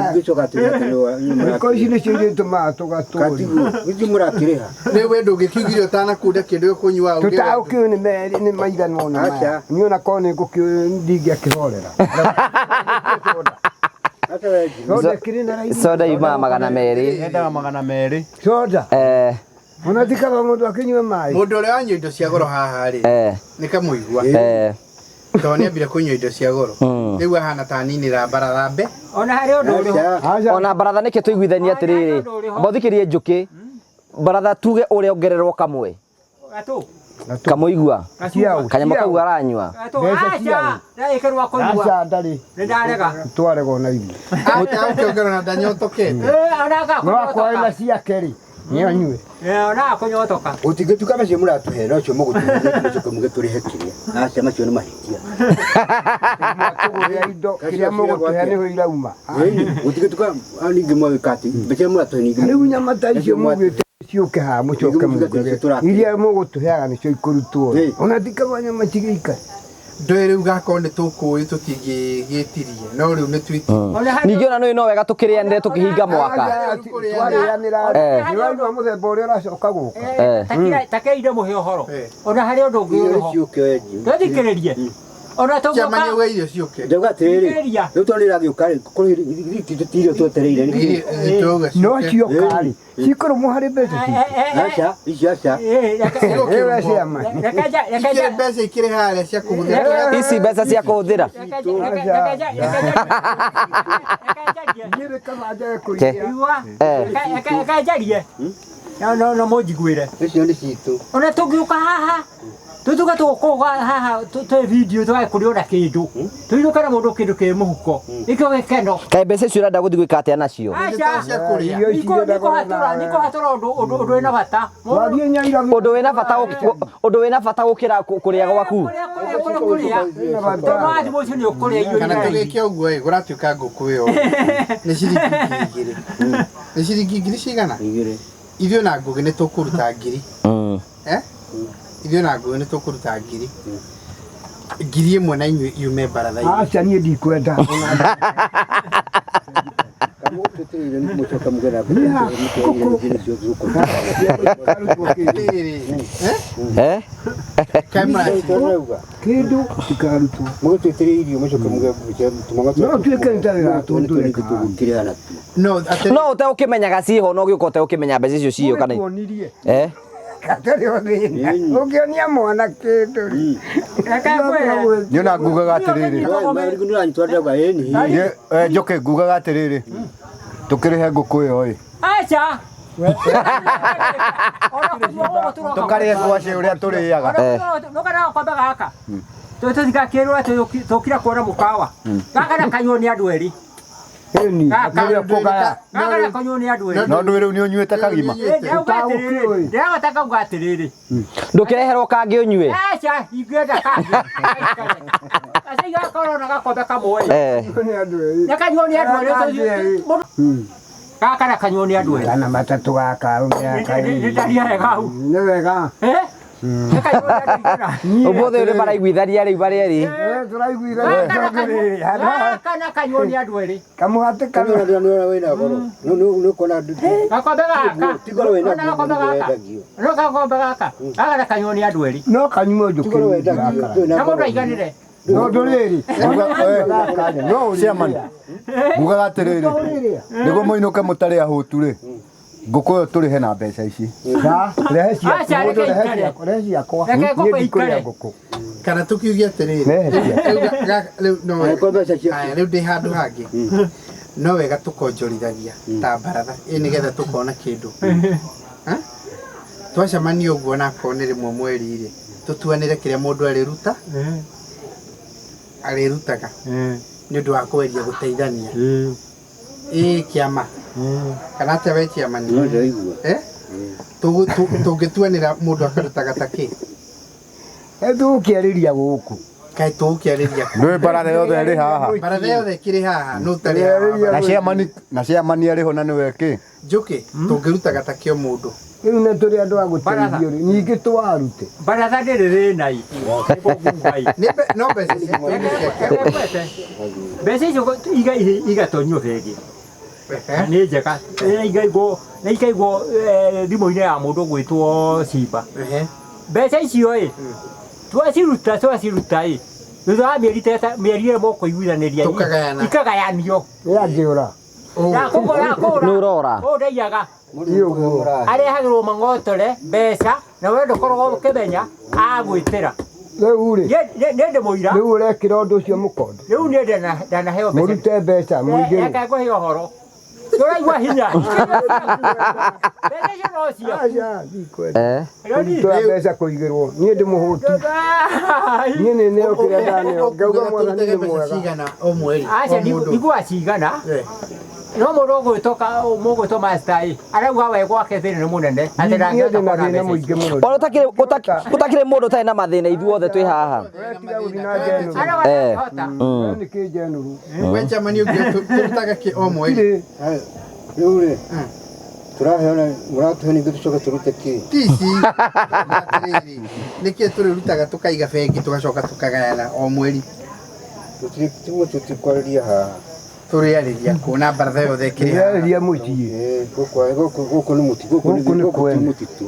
S4: tugicoka tugatero
S2: ko isi ni cyo tomato gatori
S4: wiji murakiriha
S1: ni we ndũngĩkiugire ũtanakunda kĩndũ ũkũnyua
S2: tutaũkĩũ nĩ meri nĩ maigana mũno maya ni ona kone ngũkĩũ ndingĩa kĩhorera
S3: soda yuma magana meri
S6: endaga magana meri
S2: soda ona tikaba mundu akinywa mai
S1: mundu ũrĩa wanyua indo cia goro haha rĩ nĩ kamũigua tondũ nĩambire kũnyua indo cia goro rĩu ahana ta ninĩra mbarathambe
S5: ona harĩ ũndũ ũrĩ
S3: ona baratha nĩkĩ tũiguithania atĩrĩrĩ mbothikĩrie njũkĩ baratha tuge ũrĩa ongererwo kamwe kamuigua kanyamũ kau aranyua
S2: acha ndari twarego na irio
S1: ukiongerwo na ndanyotokete
S2: no akwenda ciakeri nyanyue
S5: ona kunyotoka
S4: utingetuka macio muratuhe no cio mugutuhe mugeturihe kiria acha macio ni mahitia
S2: tuguria indo kiria mugutuhe ni ho irauma
S4: utingetuka aningi mwikati mbeca muratuhe ningi
S2: riu nyama ta icio mugite ciuke ha mucoke mugure iria mugutuheaga nicio ikurutwo ona tikaba nyama tigika
S1: ndũĩ rĩu gakorwo nĩ tũkũĩ tũtingĩgĩtirie no rĩu nĩ twiti
S3: ningĩ ona nĩ no wega tũkĩrĩanĩre tũkĩhinga mwaka
S2: twarĩanĩra nĩwaigua mũthemba ũrĩa ũracoka gũka
S5: takeire mũhe ũhoro ona harĩ ũndũ ũngĩ ũrĩho twĩthikĩrĩrie ona
S1: kĩamanya ũga irio ciũke
S4: ndauga atĩrĩrĩ rĩu tondũ rĩragĩũka tirio twetereire
S2: no ciokarĩ cikorwo harĩ mbeca
S4: aca icio aca
S1: mbeca ikĩrĩ harĩa cia kũhũthĩra
S3: ici mbeca cia kũhũthĩra
S5: kanjarie no mũnjiguĩre
S4: icio nĩ citũ
S5: ona tũngĩũka haha tutuka tukoga haha tu video tu kuri ona kindu tuiruka na mundu kindu ke muhuko ikyo gekeno
S3: kai mbeca icio urenda guthi gwika atia nacio
S5: niko hatora undu wina bata
S3: undu wina bata gukira kuria gwaku
S1: kana tugĩke ũguo gũratuĩka ngũkũ ĩyo nĩ ciringi 2,000 nĩ ciringi 2,000 cigana ithuĩ na ngũgĩ nĩ tũkũruta 1,000 ithuĩ na ngũgĩ nĩ tũkũruta 1,000 na inyuĩ yume baratha-inĩ
S2: aca niĩ ndikwenda
S1: Kamera.
S2: Kindu tikarutwo.
S4: Mũgũtwĩtĩria irio mũcoke mũgĩe tũmanga.
S2: No tuĩke nĩtawĩra tũndũreka.
S4: Kĩrĩana.
S3: No ũtegũkĩmenyaga ciho no gĩũka ũtegũkĩmenya mbeca icio ciyo kana
S2: Katari othina. Ũkĩonia mwana kĩndũ.
S6: Niona ngugaga atĩrĩrĩ. Njoke ngugaga atĩrĩrĩ. Tũkĩrĩhe ngũkũ ĩyo ĩ.
S5: Acha.
S6: Tũkarĩhe ngwacĩ ũrĩa tũrĩaga.
S5: No kana kwamba gaka. Tũthikakĩrwo tũkira kuona mũkawa. Gaka na kanyuo nĩ andũ erĩ.
S2: Eni, nĩrĩa kũgaya.
S5: Gaka na kanyuo nĩ andũ erĩ.
S6: No ndũĩ rĩu nĩ ũnyuĩte kagima.
S5: Ndĩragotaka uga atĩrĩrĩ.
S3: Ndũkĩreherwo kangĩ ũnyue.
S5: Acha, ingĩenda kangĩ. Acha igakorwo na gakombe kamwe.
S2: Nĩ andũ erĩ.
S5: Na kanyuo nĩ andũ erĩ. Gaka na kanyuo nĩ andũ erĩ.
S2: Kana matatũ gaka
S5: Nĩtaria wega hau.
S2: nĩ wega.
S3: Ũmũthĩ ũrĩ maraiguithania rĩu barĩ erĩ.
S2: Tũraiguithania tũngĩrĩrĩa.
S5: Kana kanyuo nĩ andũ erĩ.
S2: Kamũhatĩ kana.
S4: Wĩna goro. Nĩ kuona
S5: Gakombe gaka.
S4: tigoro wĩna
S5: Gakombe gaka. No gakombe gaka. Gaka na kanyuo nĩ andũ erĩ.
S2: No kanyuo njũkĩ.
S5: Na mũndũ aiganire.
S2: No ndũrĩrĩ.
S6: No ciamani. Ngugaga atĩrĩrĩ. Nĩguo mũinũke mũtarĩ ahũtu rĩ. Ngũkũ ĩyo tũrĩhe na mbeca ici.
S2: Rehe ciakwa. Rehe ciakwa. Niĩ ndikũrĩa ngũkũ.
S1: Kana tukiugia atĩrĩrĩ. Rĩu ndĩ handũ hangĩ. No wega tũkonjorithagia ta baratha nĩgetha tũkona kĩndũ. Twacemania ũguo na akorwo nĩ rĩmwe mweri rĩ tũtuanĩre kĩrĩa mũndũ arĩrutaga nĩ ũndũ wa kũgeria gũteithania. Kĩama kana atĩa we kĩama nĩ tũngĩtuanĩra mũndũ akarutaga ta kĩ
S2: Tũgũkĩarĩria gũkũ.
S1: Kaĩ tũgũkĩarĩria
S6: Ndũĩ baratha yothe ĩrĩ haha.
S1: Baratha yothe ĩkĩrĩ haha no ũtarĩ
S6: Na ciamani arĩ ho na nĩwe kĩ.
S1: Njũkĩ tũngĩrutaga ta kĩo mũndũ.
S2: Rĩu nĩ tũrĩ andũ a gũteithio rĩ. Ningĩ tũwarute.
S5: Baratha ndĩrĩ rĩna
S1: No mbeca
S5: mbeca icio igatonyio bengi nĩ njega nĩ ikaigwo thimũ-inĩ ya mũndũ gwĩtwo Simba. Mbeca icio ĩ twaciruta ĩ thutha wa mĩeri ĩrĩ mũkũiguithanĩria ikagayanio.
S2: Angĩũra.
S3: Nĩ ũrora.
S5: Ndaiyaga arehagĩrwo mang'otore mbeca na we ndũkoragwo ũkĩmenya agwĩtĩra.
S2: Rĩu rĩ.
S5: Nĩ ndĩ mũira.
S2: Rĩu ũrekĩra ũndũ ũcio mũkondo.
S5: Rĩu nĩ ndanaheo mbeca.
S2: Mũrute mbeca mũingĩ.
S5: Reke ngũhe ũhoro. Tũraigua hinya. Mbeca icio no cio.
S2: Tũra mbeca kũigĩrwo. Niĩ ndĩ mũhũtu. Niĩ nĩ neo kĩrĩa ndaneo. Ngauga mwathani nĩ mwega.
S5: Aca igua cigana. No mũndũ mũgwĩtwo master ĩ arauga we gwake thĩna nĩ mũnene atĩ ndangĩhota kuona mbeca icio.
S3: Gũtakĩrĩ mũndũ ũtarĩ na mathĩna ithuothe twĩ haha.
S2: Nĩkĩ njenũru.
S1: We chamani ũngĩtutaga kĩ o mweri.
S4: Rĩu rĩ tũraheana mũratũhe ningĩ tũcoke tũrute kĩ.
S1: Tici nĩkĩo tũrĩrutaga tũkaiga bengi tũgacoka tũkagayana o mweri.
S4: Tũtikwarĩria haha.
S1: Tũrĩarĩria kuona baratha yothe ĩkĩrĩ
S2: Tũrĩarĩria mũciĩ.
S4: Gũkũ nĩ mũtitũ.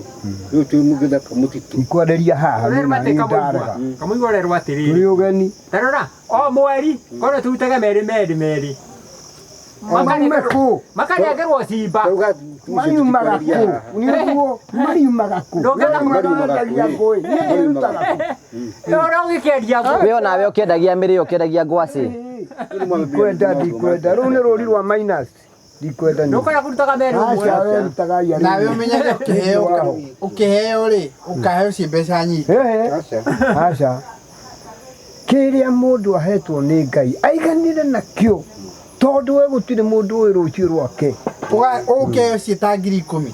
S4: Rĩu twĩ mũgĩthaka mũtitũ.
S2: Ikwarĩria haha nĩ ndarega.
S5: Kamũigua ũrerwo atĩrĩrĩ.
S2: Tũrĩ ũgeni.
S5: Tarora o mweri korwo tũrutaga merĩ. Makanengerwo Simba.
S2: Mayumaga kũ? Nĩguo mayumaga kũ?
S5: Ũrĩa ũgĩkĩendia
S3: We onawe ũkĩendagia mĩrĩ ũkĩendagia ngwacĩ.
S2: Ndikwenda. Rĩu nĩ rũri rwa minus. Ndikwenda.
S5: Nũkwenda kũrutaga merĩ ũmwe.
S1: nawe ũmenyage ũkĩheo rĩ ũkaheo ci mbeca nyingĩ.
S2: Aca. Kĩrĩa mũndũ ahetwo nĩ Ngai aiganire nakĩo. Tondũ we gũtirĩ mũndũ ũĩ rũciũ rwake.
S1: Ũkĩheo ci ta 10,000.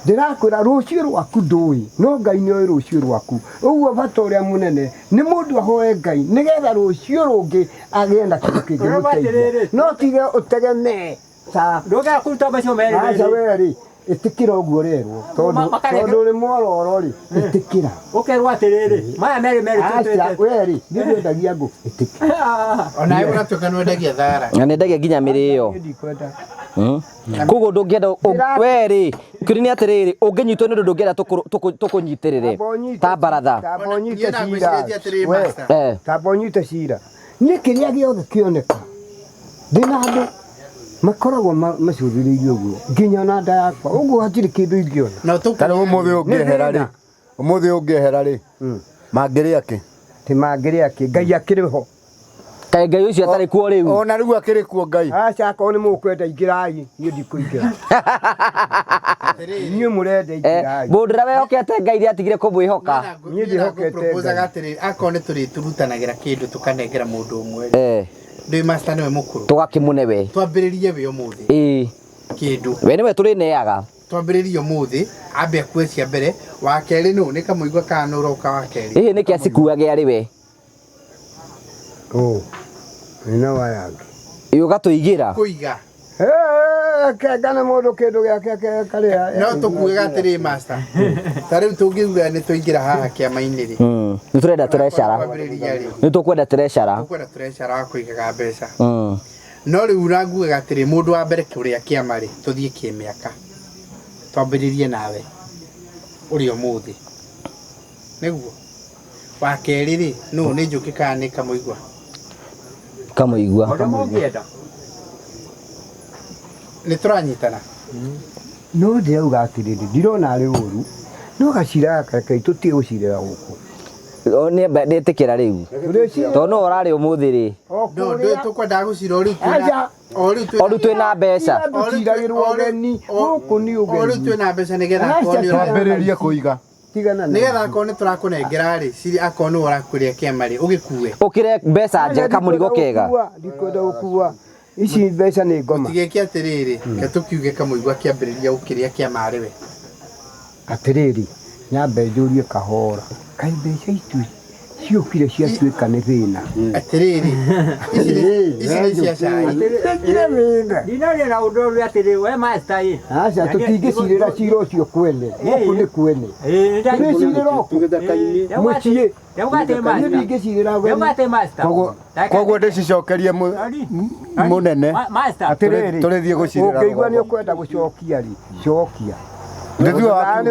S2: Ndĩrakwĩra rũciũ rwaku ndũĩ no Ngai nĩ oĩ rũciũ rwaku. Ũguo bata ũrĩa mũnene nĩ mũndũ ahoe Ngai nĩgetha rũciũ rũngĩ agĩe na kĩndũ kĩngĩmũteithia. No tige ũtegemee.
S5: Ndũgera kũruta mbeca merĩ.
S2: Aca we rĩ ĩtĩkĩra ũguo rerwo tondũ ũrĩ mwororo rĩ ĩtĩkĩra.
S5: Ũkerwo atĩrĩrĩ maya merĩ
S2: Aca we rĩ ndĩrendagia ngũ ĩtĩkĩra.
S1: Onawe ũratuĩka nĩ wendagia thara.
S3: Na nĩ ndagia nginya mĩrĩ ĩyo.
S2: Ndikwenda.
S3: Kogo ndungĩenda we rĩ kĩrĩ nĩ atĩrĩrĩ ũngĩnyitwo nĩ ũndũ ndũngĩenda tũkũnyitĩrĩre ta baratha
S2: tabonyite cira nĩ kĩrĩa gĩothe kĩoneka ndĩna andũ makoragwo macũthĩrĩirio ũguo nginya na nda yakwa ũguo hatirĩ kĩndũ ingĩona
S6: kana ũmũthĩ ũngĩehera rĩ mangĩrĩa kĩ
S2: ti mangĩrĩa kĩ Ngai akĩrĩ ho
S3: kaĩ Ngai ũcio atarĩ kuo rĩu
S6: ona rĩu akĩrĩ kuo Ngai
S2: aca akorwo nĩ mũkwenda ingĩrai niĩ ndikũingĩra niĩ mũrenda ingĩrai
S3: mũndũ ũrĩa wehokete Ngai nĩatigire kũmwĩhoka
S2: niĩ ndĩhokete
S1: Ngai akorwo nĩ tũrĩturutanagĩra kĩndũ tũkanengera mũndũ ũmwe ndĩ master nĩwe mũkũrũ
S3: tũgakĩmũne we
S1: twambĩrĩrie we ũmũthĩ kĩndũ
S3: we nĩwe tũrĩneaga
S1: twambĩrĩrie ũmũthĩ ambe akue cia mbere wa kerĩ nũ nĩ kamũigua kana ũroka wa kerĩ
S3: nĩkĩ acikuage arĩ we
S2: ina wayangi
S3: ũgatũigĩra
S1: kũiga
S2: kengana mũndũ kĩndũ gĩake karĩa
S1: no tũkuaga atĩrĩ master ta rĩu tũngĩuga nĩ tũingĩra haha kĩama-inĩ rĩ
S3: nĩ tũrenda tũrecara nĩ tũkwenda tũrecara
S1: wa kũigaga mbeca no rĩu nanguaga atĩrĩ mũndũ wa mbere kũrĩa kĩama rĩ tũthiĩ kĩmĩaka twambĩrĩrie nawe ũrĩa ũmũthĩ nĩguo wa kerĩ rĩ nũ nĩ njũkĩ kana nĩ kamũigua nĩ tũranyitana
S2: no ndĩrauga atĩrĩrĩ ndirona arĩ ũru no gacira gaka tũtige gũcirĩra gũkũ
S3: nĩetĩkĩra rĩu tondũ no ũrarĩ ũmũthĩ rĩ
S1: tũkwendaga gũcira o rĩu
S3: twĩna mbeca
S2: tũtiragĩrwo ũgeni gũkũ nĩ
S1: o rĩu twĩna mbeca nĩgetha
S6: twambĩrĩrie kũiga
S1: nĩgetha akorwo nĩ tũrakũnengera rĩ ciri akorwo nĩ ũrakũrĩa kĩama rĩ ũgĩkue
S3: ũkĩre mbeca njega kamũrigo kega
S2: ndikwenda gũkua ici mbeca nĩ ngoma
S1: tũtigeke atĩrĩrĩ ke tũkiuge kamũigua kĩambĩrĩria gũkĩrĩa kĩama arĩ we
S2: atĩrĩrĩ nyambe njũrie kahora kaĩ mbeca itu ciũkire ciatuĩka nĩ thĩna
S1: atĩrĩrĩ ici nĩ cia cai
S5: ndinoria na ũndũ ũrĩa atĩrĩ we master
S2: aca tũtingĩcirĩra cira ũcio kwene gũkũ nĩ kwene tũrĩcirĩra mũciĩ
S6: koguo ndĩcicokerie mũnene tũrĩthiĩ gũcirĩra
S2: ũngĩigua nĩ ũkwenda gũcokia rĩ cokia nĩ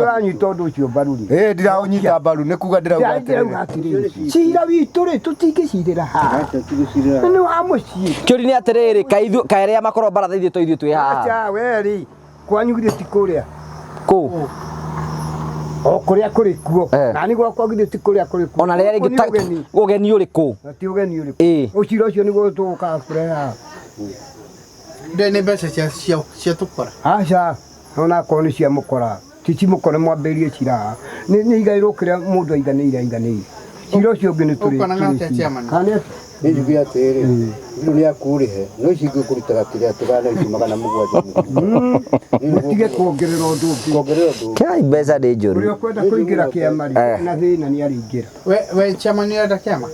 S2: ũranyita ũndũ ũcio mbaru rĩ
S6: ndiraũnyita mbaru nĩ kuga ndĩrauga
S2: atĩrĩrĩ cira witũ rĩ tũtingĩcirĩra haha nĩ wa mũciĩ
S3: kĩũri nĩ atĩrĩrĩ kaĩ arĩa makorwo baratha ithuĩ twĩ haha
S2: aca we rĩ kwanyu githĩ ti kũrĩa
S3: kũ
S2: o kũrĩa kũrĩ kuo nani gwakwa githĩ ti kũrĩa kũrĩ kuo
S3: ona rĩrĩa rĩngĩ ũgeni ũrĩkũ
S2: ti ũgeni ũrĩkũ ũcira ũcio nĩguo tũũkaga kũreha
S1: ndĩ nĩ mbeca cia tũkora
S2: aca ona akorwo nĩ cia mũkora ti cimũkore mwambĩrie cira nĩ igaĩrwo kĩrĩa mũndũ aiganĩire cira ũcio ũngĩ nĩ tũrĩ
S4: nĩ njuge atĩrĩ rĩu nĩ akũrĩhe no ici ingĩkũrutaga kĩrĩa tũgana ici 700
S2: mũtige kuongerera ũndũ ũngĩ
S3: kai mbeca nĩ njũru
S2: ũrĩa ũkwenda kũingĩra kĩama na thĩna nĩ arĩingĩra
S1: we chama nĩ ũrenda kĩama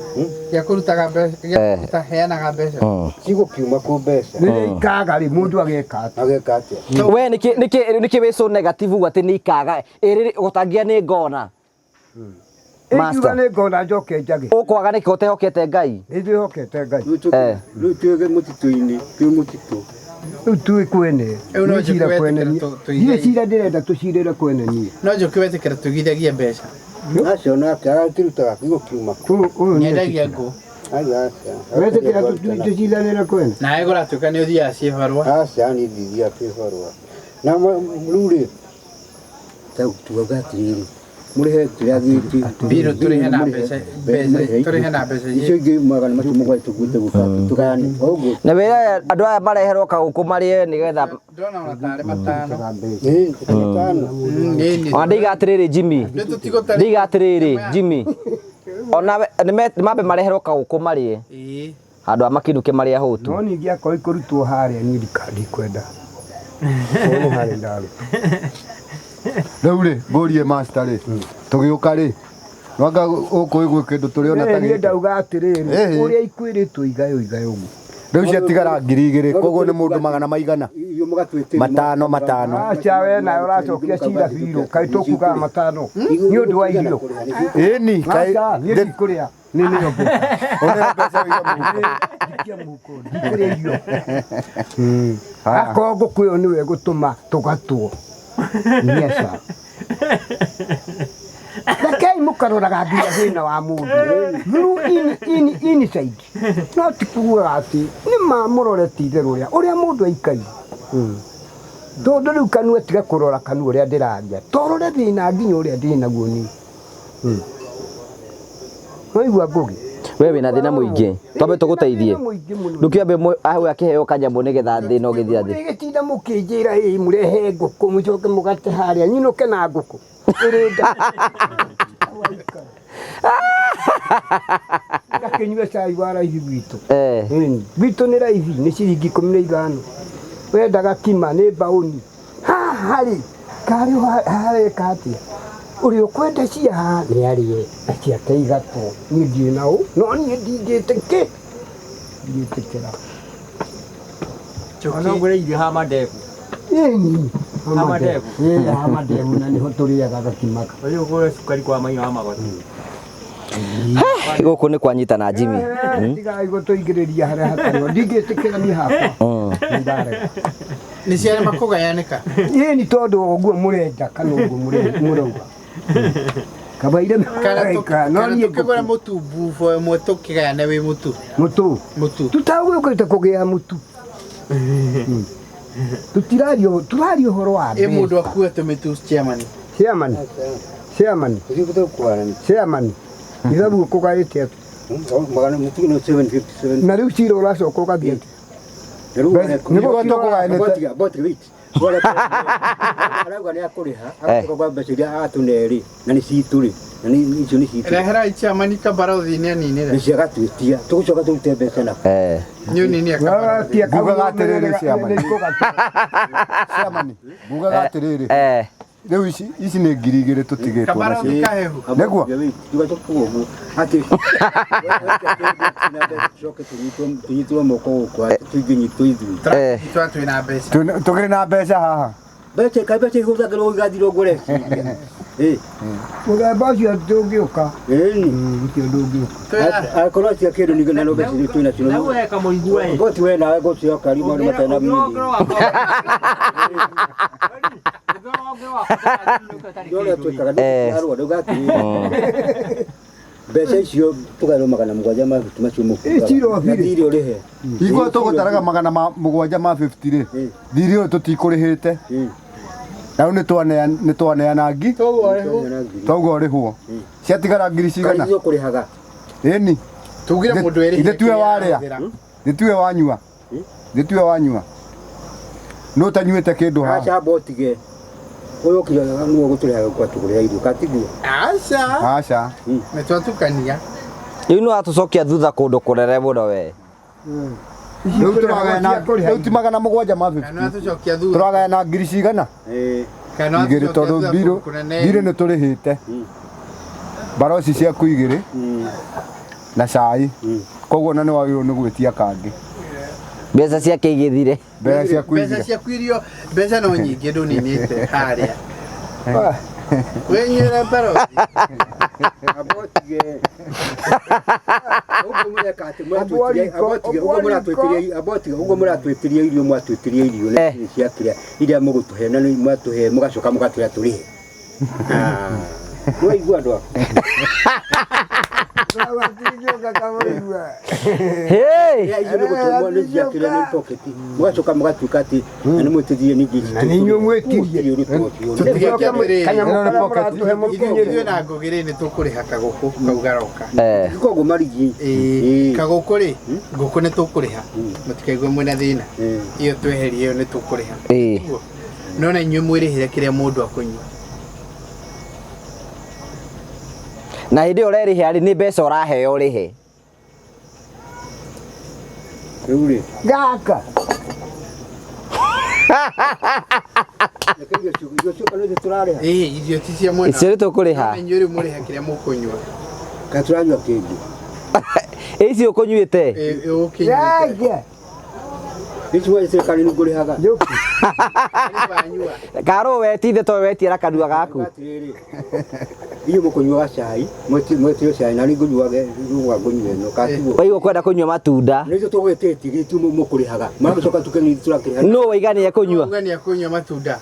S1: gĩa kũrutaga mbeca gĩa kũheanaga mbeca
S4: cigũkiuma kũ mbeca
S2: rĩrĩa ikaga rĩ mũndũ ageka
S4: atĩa
S3: we nĩkĩ wĩ so negative atĩ nĩ ikaga ĩrĩ gũtangia nĩ ngona
S2: Master nĩ ngona njoke njage
S3: ũkwaga nĩkĩ ũtehokete Ngai
S2: nĩndĩhokete Ngai
S4: rĩu twĩge mũtitũ-inĩ twĩ mũtitũ
S2: rĩu twĩ kwene cira kwene niĩ cira ndĩrenda tũcirĩre kwene niĩ
S1: no njũkĩ wetĩkĩra tũigithagie mbeca
S4: acio nake agakĩrutaga gĩgũkiuma
S1: nyendagia ngũ
S2: wetĩkĩra tũciranĩre kwene
S1: nawe gũratuĩka nĩ ũthiaga ciĩbarũa
S4: aca niĩ ndithiaga kĩbarũa na rĩu rĩ tuoga atĩrĩrĩ mũrĩhe kĩrĩa gĩkĩ
S1: biro tũrĩhe na mbeca tũrĩhe na mbeca
S4: icio ingĩ magana macio mũgwanja tũgũte gũbanga tũgayane ũguo
S3: na wĩra andũ aya mareherwo kagũkũ marĩe nĩgetha
S1: ndona ona tarĩ matano
S4: matano
S3: ona ndĩiga atĩrĩrĩ Jimmy ndĩiga atĩrĩrĩ Jimmy ona mambe mareherwo kagũkũ marĩe handũ amakinuke marĩa hũtu
S2: no ningĩ akorwo ikũrutwo harĩa niĩ ndikwenda ono harĩa ndarũ
S6: rĩu rĩ ngũrie master rĩ tũgĩũka rĩ nwanga ũkũĩ gwĩ kĩndũ tũrĩ ona ta
S2: niĩ ndauga atĩrĩrĩ ũrĩa ikwĩrĩtwo igayo ũguo
S6: Riu ciatigara 2,000 koguo ni mundu 100
S4: iyo mugatwitira
S6: matano
S2: acha we na uracokia cira biru kai tukuga matano ni undu wa irio
S6: ini kai
S2: ni kuria ni yombo
S6: ona pesa
S2: ya muko kuria irio akogo kuyo niwe gutuma tugatwo niaca Lakini mukaroraga nginya thina wa mundu through inside no tikuga ati ni mamurore titherå uria mundu aikari tondu riu kanua tiga kurora kanua uria ndiraria torore thina nginya uria ndinaguo ni waigua Ngugi
S3: we wina thina muingi twambe tuguteithie ndukiambe ahu akiheo kanyambo nigetha thina ugithia thi
S2: gitinda mukinjira murehe nguku mucoke mugate haria nyinuke na nguku irenda Kakinyua cai wa raithi gwitu gwitu ni raithi ni ciringi 15 wendaga kima ni bauni hari kari hari kati uri ukwenda cia ni arie acia keigato ni ndie nao no ni ndingiteke nditekera
S5: Ono ngure irio ha madevu
S2: amadevu na niho turiaga gakimaka
S5: uyu ngure sukari kwa maino ha magoti
S3: guku ni kwanyita na Jimmy
S2: tiga igo tuingiriria haria hatari ndingitikira ni hakwa ndare
S1: ni ciana makugayanika
S2: ni tondu oguo murenda kana oguo murauga kabaire
S1: no ni kugura mutu bufo mutu kigayane wi mutu
S2: tutagukite kugia mutu turario horo wa
S1: mundu akuete mitu
S2: chairman ithabu kugaite atu
S4: magana mutu no 757
S2: na riu ciro uracoka ugathie
S6: nigo tukugayanite
S4: bot wait wala arauga ni akuriha akoroga mbeca atuneri na ni cituri na ni icio ni cituri
S1: rehera chairman kabarothi ni anini
S4: ni ciagatwitia tugucoka turute mbeca na
S1: ni nini
S2: akabarothi
S6: Ngugaga atiriri ciamani ngugaga atiriri riu ici ni 2,000 tutigitwo
S1: kabarothi kahehu
S6: neguo
S4: tugacoka uguo ati coke tunyitwo moko kwa tuinginyitwo ithui
S1: twatwina mbeca
S6: tugire na mbeca haha
S4: mbeca ihũthagĩrwo igathirwo ngũre
S2: muthemba ucio ndũngĩũka ũcio ndũngĩũka
S4: akorwo cia kĩndũ ningĩ na mbeca iria twĩna cio
S5: weka mũigua
S4: goti we nawe gũcioka rima nĩ matena mĩnini ndũrĩa twĩkaga ndũarwo ndũgatĩrĩra mbeca icio tũgaĩrwo 700 ma bituma cio mũkuga thirĩ ũrĩhe
S6: igua tũgũtaraga 700 ma 50 rĩ thirĩ ũyũ tũtikũrĩhĩte na nĩ twaneanangi toguo ũrĩhwo ciatigara 1,000 cigana
S4: kũrĩhaga
S6: ĩni
S1: tugire mũndũ erĩ
S6: ithuĩ warĩa ithuĩ wanyua no tanyuĩte kĩndũ haha
S4: aca botige uyu kĩrĩa nĩguo gũtũrĩhaga kwa tũgũrĩha irio katiguo
S6: aca
S1: nĩ twatukania
S3: riu no atucokia thutha kundu kurere muno we
S6: riu ti 700 ma 50 turagayana 1,000 cigana igĩrĩ tondũ mbirũ nĩ tũrĩhĩte baroci ciaku 2 na cai koguo na nĩ wagĩrĩirwo nĩ gwĩtia kangĩ
S3: mbeca ciake igĩthire
S1: mbeca ciaku irio mbeca no nyingĩ ndũninĩte harĩa wenyuĩra barothi
S4: abotige ũguo mũratwĩtĩria irio mwatwĩtĩria irio nĩ ciakĩrĩa iria mũgũtũhe na mwatũhe mũgacoka mũgatwĩra tũrĩhe waigua andũ mũgacoka mũgatuĩka atĩ na nĩ mwĩtĩrie ningĩ
S2: inyuĩ mwĩtirie
S1: ithuĩ na Ngũgĩ nĩ tũkũrĩha kagũkũ kau garoka
S4: koguo marigi
S1: kagũkũ rĩ ngũkũ nĩ tũkũrĩha mũtikaigue mwĩna thĩna iyo tweherie ĩyo nĩ tũkũrĩha no na inyuĩ mwĩrĩhĩre kĩrĩa mũndũ akũnyua
S3: na hĩndĩ ĩyo ũrerĩhe arĩ nĩ mbeca ũraheo ũrĩhe
S4: rĩu rĩ
S2: gaka
S1: irio ti cia mwena
S3: icio nĩ tũkũrĩha
S1: inyuĩ rĩu mũrĩha kĩrĩa mũkũnyua
S4: katũranyua kĩngĩ
S3: ici ũkũnyuĩte
S4: Ichwa serikali ni nguri haga.
S3: Karo wetithe to wetira kanua gaku.
S4: Iyo mukunywa cai, mwetio cai na ni ngunyuage ruga ngunywe no katigo.
S3: Waigo kwenda kunywa matunda.
S4: Nizo tugweteti gitu mukuri haga. Mara coka tukeni turakiri.
S3: No waigania kunywa.
S1: Waigania kunywa matunda.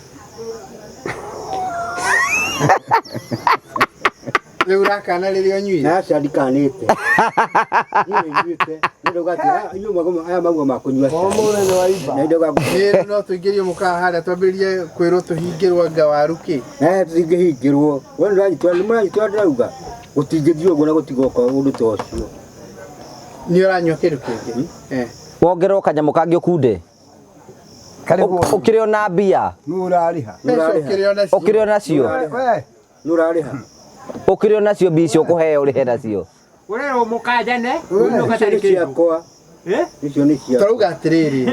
S1: Leo rakana leo nyui.
S4: Na sadikanite. Nyuite. Iyo magoma aya magoma makunywa.
S2: Omore no aiba.
S4: Na ndoga.
S1: No tuingirio mukahara twambirie kwirwo tuhingirwa ngawaruki.
S4: Tugihingirwo. Wona ranyitwa ni muranyitwa ndauga. Gutingithio gona gutigoka undu tocio.
S1: Ni uranywa kindu kingi.
S3: Wongerwo kanyamu kangi ukunde. Ukiryo na mbia.
S2: Nurariha.
S3: Ukiryo nacio.
S4: Nurariha.
S3: Ukiryo nacio bici ukuheo urihe nacio.
S5: Urero mukajane,
S4: uno katari kiako. Icio ni cia.
S1: Tauga atiriri.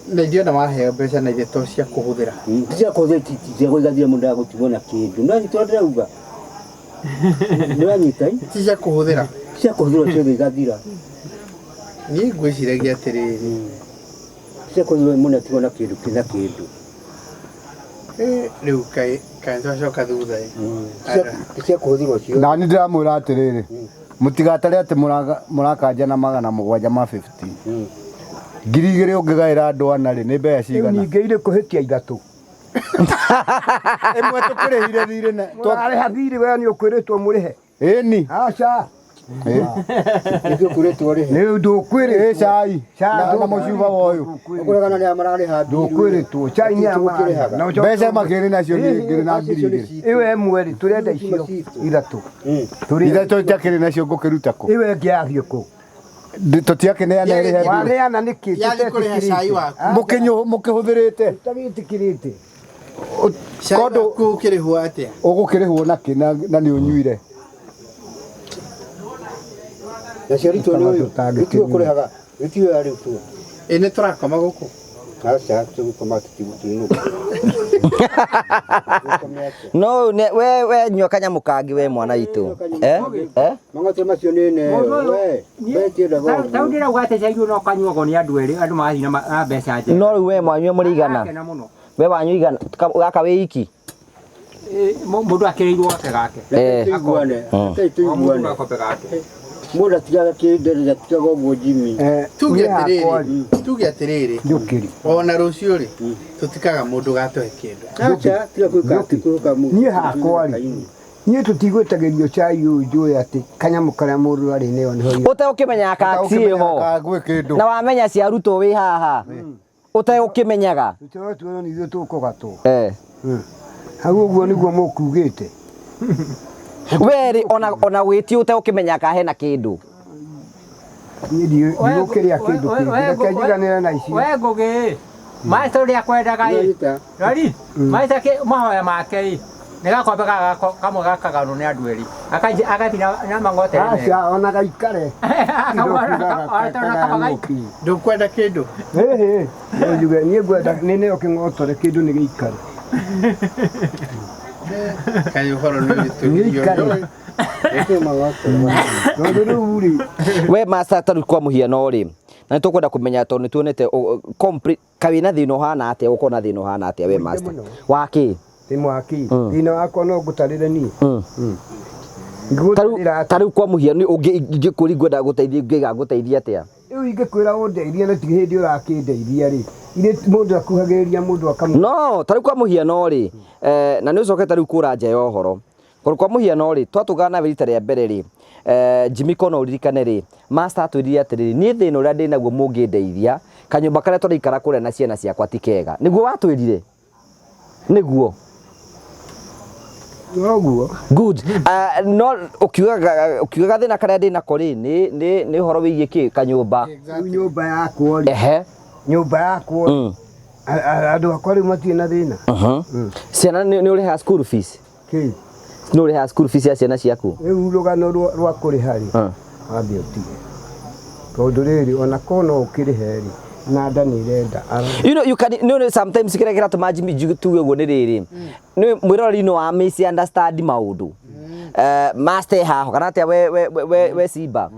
S1: Na ndio na maheo mbeca na ithio to cia kuhuthira.
S4: Cia kuhuthira cia kuigathira mundu agutimona kindu. No nitwa ndauga. Ni wanyita
S1: ti cia kuhuthira.
S4: Cia kuhuthira cio igathira.
S1: Ni ngwiciragia atiriri.
S4: Cia kuhuthira mundu atimona kindu kina kindu.
S1: Riu kai twacoka thutha
S4: cia kuhuthira cio.
S6: Na ni ndiramwira atiriri mutigatare ati murakanja na 750 ngirigire ungigaira andu ana ri ni mbeca cigana
S2: ningeire kuhitia ithatu
S6: imwe tukirihire thiri na
S2: twariha thiri we ni ukwiritwo murihe
S6: ini
S2: aca
S4: ndio kuretwo rihe
S2: ni ndukwiri
S6: cai na mucuba woyu
S4: ukuregana ni amarari ha
S2: ndukwiritwo cai ni amariha
S6: mbeca makiri nacio ngiri na ngiri
S2: iwe mweri turenda icio ithatu
S6: ithatu njakiri nacio ngukiruta ku
S2: iwe ngiathio ku
S6: tutiakineana irihe
S2: wareana niki
S1: yali kuriha cai waku
S6: mukihuthirite
S2: tagitikirite
S1: kondo kukirihwo atia
S6: ugukirihwo naki na ni unyuire
S4: na ciarito ni uyu itio kurihaga itio ari tu
S1: ene turakoma guku
S4: acha tugukoma tutibutinu
S3: No we nywa kanyamu kangi we mwana itu
S4: mangote macio nene we betie da go
S5: taudira gwate caigu no kanyuo go ni andu eri andu mathina na mbeca nje
S3: no riu we mwanywe murigana we wanyu igana gaka we iki
S5: mundu akirirwo gake
S4: tuiguane tuiguane mundu atigaga kinderera tigaga uguo Jimmy
S1: tuge atiriri
S2: ndukiri
S1: ona rucio ri tutikaga mundu gatohe kindu
S4: acha tiga kuika
S2: nie hakwa ri nie tutigwetagerio cai uyu njui ati kanyamu karia mundu ari neo niho
S3: ute ukimenya kaxi ho na wamenya cia ruto wi haha ute ukimenyaga
S2: tuto ni ithu tukugatwo
S3: hau
S2: uguo niguo mukugite
S3: weri ona gwiti ute ukimenya ka hena kindu
S2: ndio kiria kindu kingiganira na ici
S5: we ngugi maestro ria kwendaga rari maestro ke mahoya make nigakombe kamwe gakagano ni andu eri agathi na mangote
S2: acha ona gaikare
S1: ndukwenda kindu
S2: yuge nie gwenda nene okingotore kindu ni giikare
S1: kayo horo ni tugiyo
S3: we master taru kwa muhiano ri na tukwenda kumenya to ni tuonete complete kawina thino hana ate ukona thino hana ate we master waki
S2: timwaki thino wako no ngutarire ni
S3: taru kwa muhiano ungikuri gwenda guteithia ngiga guteithia atia
S2: iu ingikwira undeithia na tige hindi urakindeithia ri ire mundu akuhagiriria mundu akamu
S3: no taru kwa muhiano ri na ni ucokete riu kura nja yo horo kwa muhiano ri twatugana rita ria mbere ri Jimmy kono uririkane ri master atwirire atiriri ni thina uria ndi naguo mungindeithia kanyumba karia turaikara kuria na ciana ciakwa tikega niguo watwirire niguo
S2: noguo
S3: good no ukiuga thina karia ndi nako ri ni horo wigie ki kanyumba
S2: nyumba yakwo ri nyumba yakwo andu akwa ri matie na thina
S3: ciana ni uriha school fees
S2: ki
S3: no uriha school fees ya ciana ciaku
S2: riu rugano rwa kuri hari ambe utige tondu riri ona kono ukirihe ri nada ni renda
S3: you can sometimes kira tuma Jimmy tuwe go ni riri ni mwirori no a misunderstand maundu master haho kana atia we Simba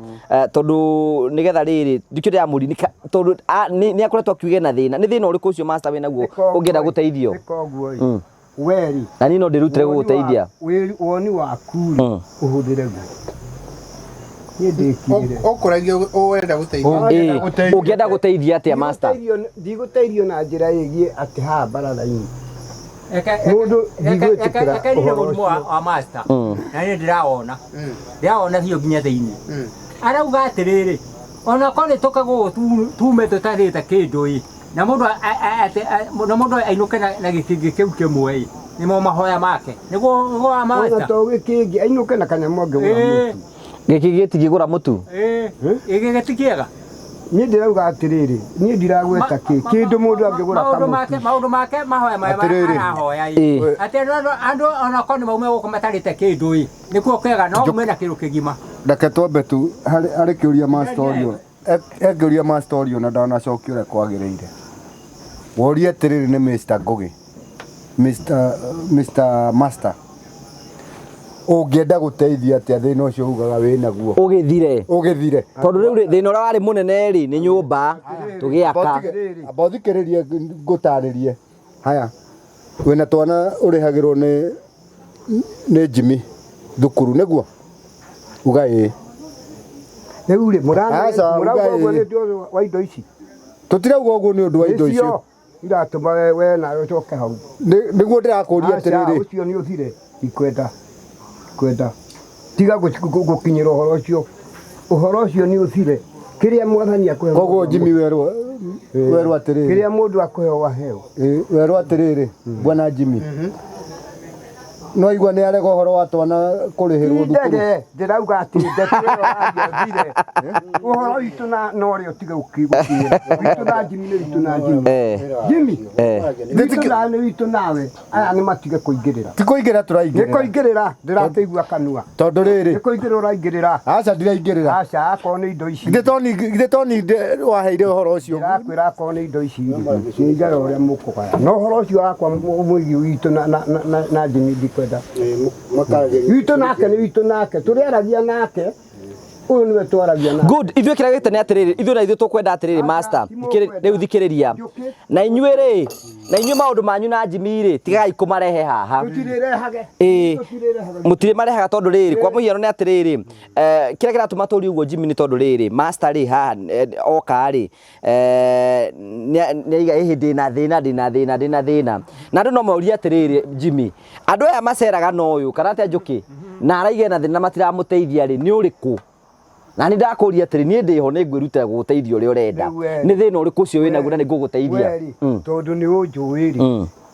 S3: tondu nigetha riri ndikire ya muri tondu ni akoretwo akiuge na thina ni thina uriku ucio master we naguo ungienda guteithio
S2: weri
S3: na ni no ndirutire guteithia
S2: woni waku uhuthire guo
S1: okoragio urenda guteithia
S3: ungienda guteithia atia master
S2: ndiguteirio na njira yigie ati ha bararaini
S5: mundu digwetikira mundu wa master na ni ndiraona hiyo nginya thiini arauga atiriri ona kone tokago tume tutarita kindu na mundu ainuke na gikingi kiu kimwe ni mo mahoya make niguo wa master
S2: ona to gikingi ainuke na kanyamonge wa mutu
S3: gikigiti gigura mutu
S5: igigetikiega
S2: ni ndirauga atiriri ni ndiragweta kindu mundu angigura kamutu
S5: maundu make mahoya arahoya ati andu ona kone maume guko matarite kindu nikuo kega no mena kiru kigima
S6: ndake twambe tu hari kiuria mastorio ekiuria mastorio na ndana cokio re kwagiriire woria atiriri ni Mr. Ngugi Mr. Master ungienda guteithia atia thina ucio ugaga wina guo ugithire
S3: tondu riu thina ura wari munene ri ni nyumba tugiaka
S6: abothikiririe ngutaririe haya wina twana urihagirwo ni Jimmy thukuru niguo ugai
S2: riu ri murauga uguo ni ndio wa indo ici
S6: tutirauga uguo ni undu wa indo icio
S2: iratuma we na ucoke hau
S6: niguo ndirakuria atiriri
S2: ucio ni uthire ikwenda tiga gukinyira uhoro ucio ni uthire kiria mwathani akuhe
S6: koguo Jimmy werwa atiriri
S2: kiria mundu akuhe waheo
S6: werwa atiriri bwana Jimmy no igwa ni arega uhoro wa twana kurihirwo thukuru
S2: ndirauga ati ndetire uhoro itu na no ri utige ukigukira itu na Jimmy ni itu na Jimmy itu nawe aya ni matige kuingirira
S6: ti kuingira turaingirira
S2: ni kuingirira ndirateigua kanua
S6: tondu riri
S2: ni kuingirira uraingirira
S6: aca ndiraingirira
S2: aca ako ni indo ici
S6: githe toni waheire uhoro ucio
S2: ndakwira ako ni indo ici ningara uria mukugaya no uhoro ucio wakwa mwigi witu na Jimmy ndikwenda witu nake turiaragia nake uyu niwe twaragia nake
S3: good ithuĩ kĩrĩa gĩtene atiriri ithuĩ na ithuĩ tũkwenda atiriri master rĩu thikĩrĩria na inyuĩ rĩ na inyuĩ maũndũ manyu na Jimmy rĩ tigai kũmarehe haha mũtirĩ marehaga tondũ rĩrĩ kwa mũhiano nĩ atiriri kĩrĩa kĩratũma tũri ũguo Jimmy nĩ tondũ rĩrĩ master rĩ haha oka rĩ nĩaiga hĩndĩ ndĩna thĩna na andũ no maũrie atiriri Jimmy andũ aya maceraga na ũyũ kana atĩa Njũkĩ na araige na thĩna matiramũteithia rĩ nĩ ũrĩkũ na ni ndakuria atiri ni ndiho ni ngwirutira guteithia uri urenda ni thina uriku ucio wina guo na ni nguguteithia
S2: tondu ni unjuiri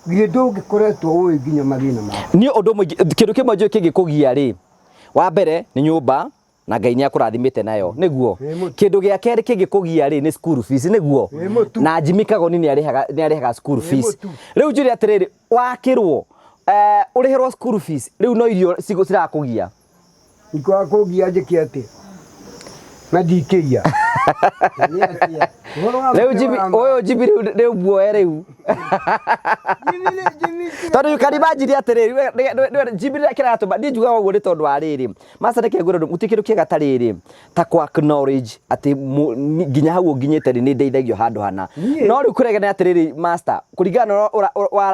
S2: githĩ ndũngĩkoretwo ũĩ nginya mathĩna maku
S3: ni ũndũ mũingĩ kĩndũ kĩmwe njũĩ kĩngĩkũgia rĩ wa mbere nĩ nyũmba na Ngai nĩ akũrathimĩte nayo nĩguo kĩndũ gĩa kerĩ kĩngĩkũgia rĩ nĩ school fees nĩguo na Jimmy Kagoni nĩ arĩhaga school fees rĩu njũri atĩrĩrĩ wakĩrwo ũrĩhĩrwo school fees rĩu no irio cirakũgia
S2: ikwakugia njĩke atĩ na ndikia
S3: leo Jimmy oyo Jimmy leo buoya leo tondu karibanjiri atiriri Jimmy rekera atuma ndi njuga ũguo nĩ tondũ wa rĩrĩ master reke ngũrũ mũtikĩrũ kĩega ta rĩrĩ ta kwa acknowledge ati nginya hau nginyĩte nĩ ndeithagio handũ hana no rĩu kũregana atiriri master kũringana na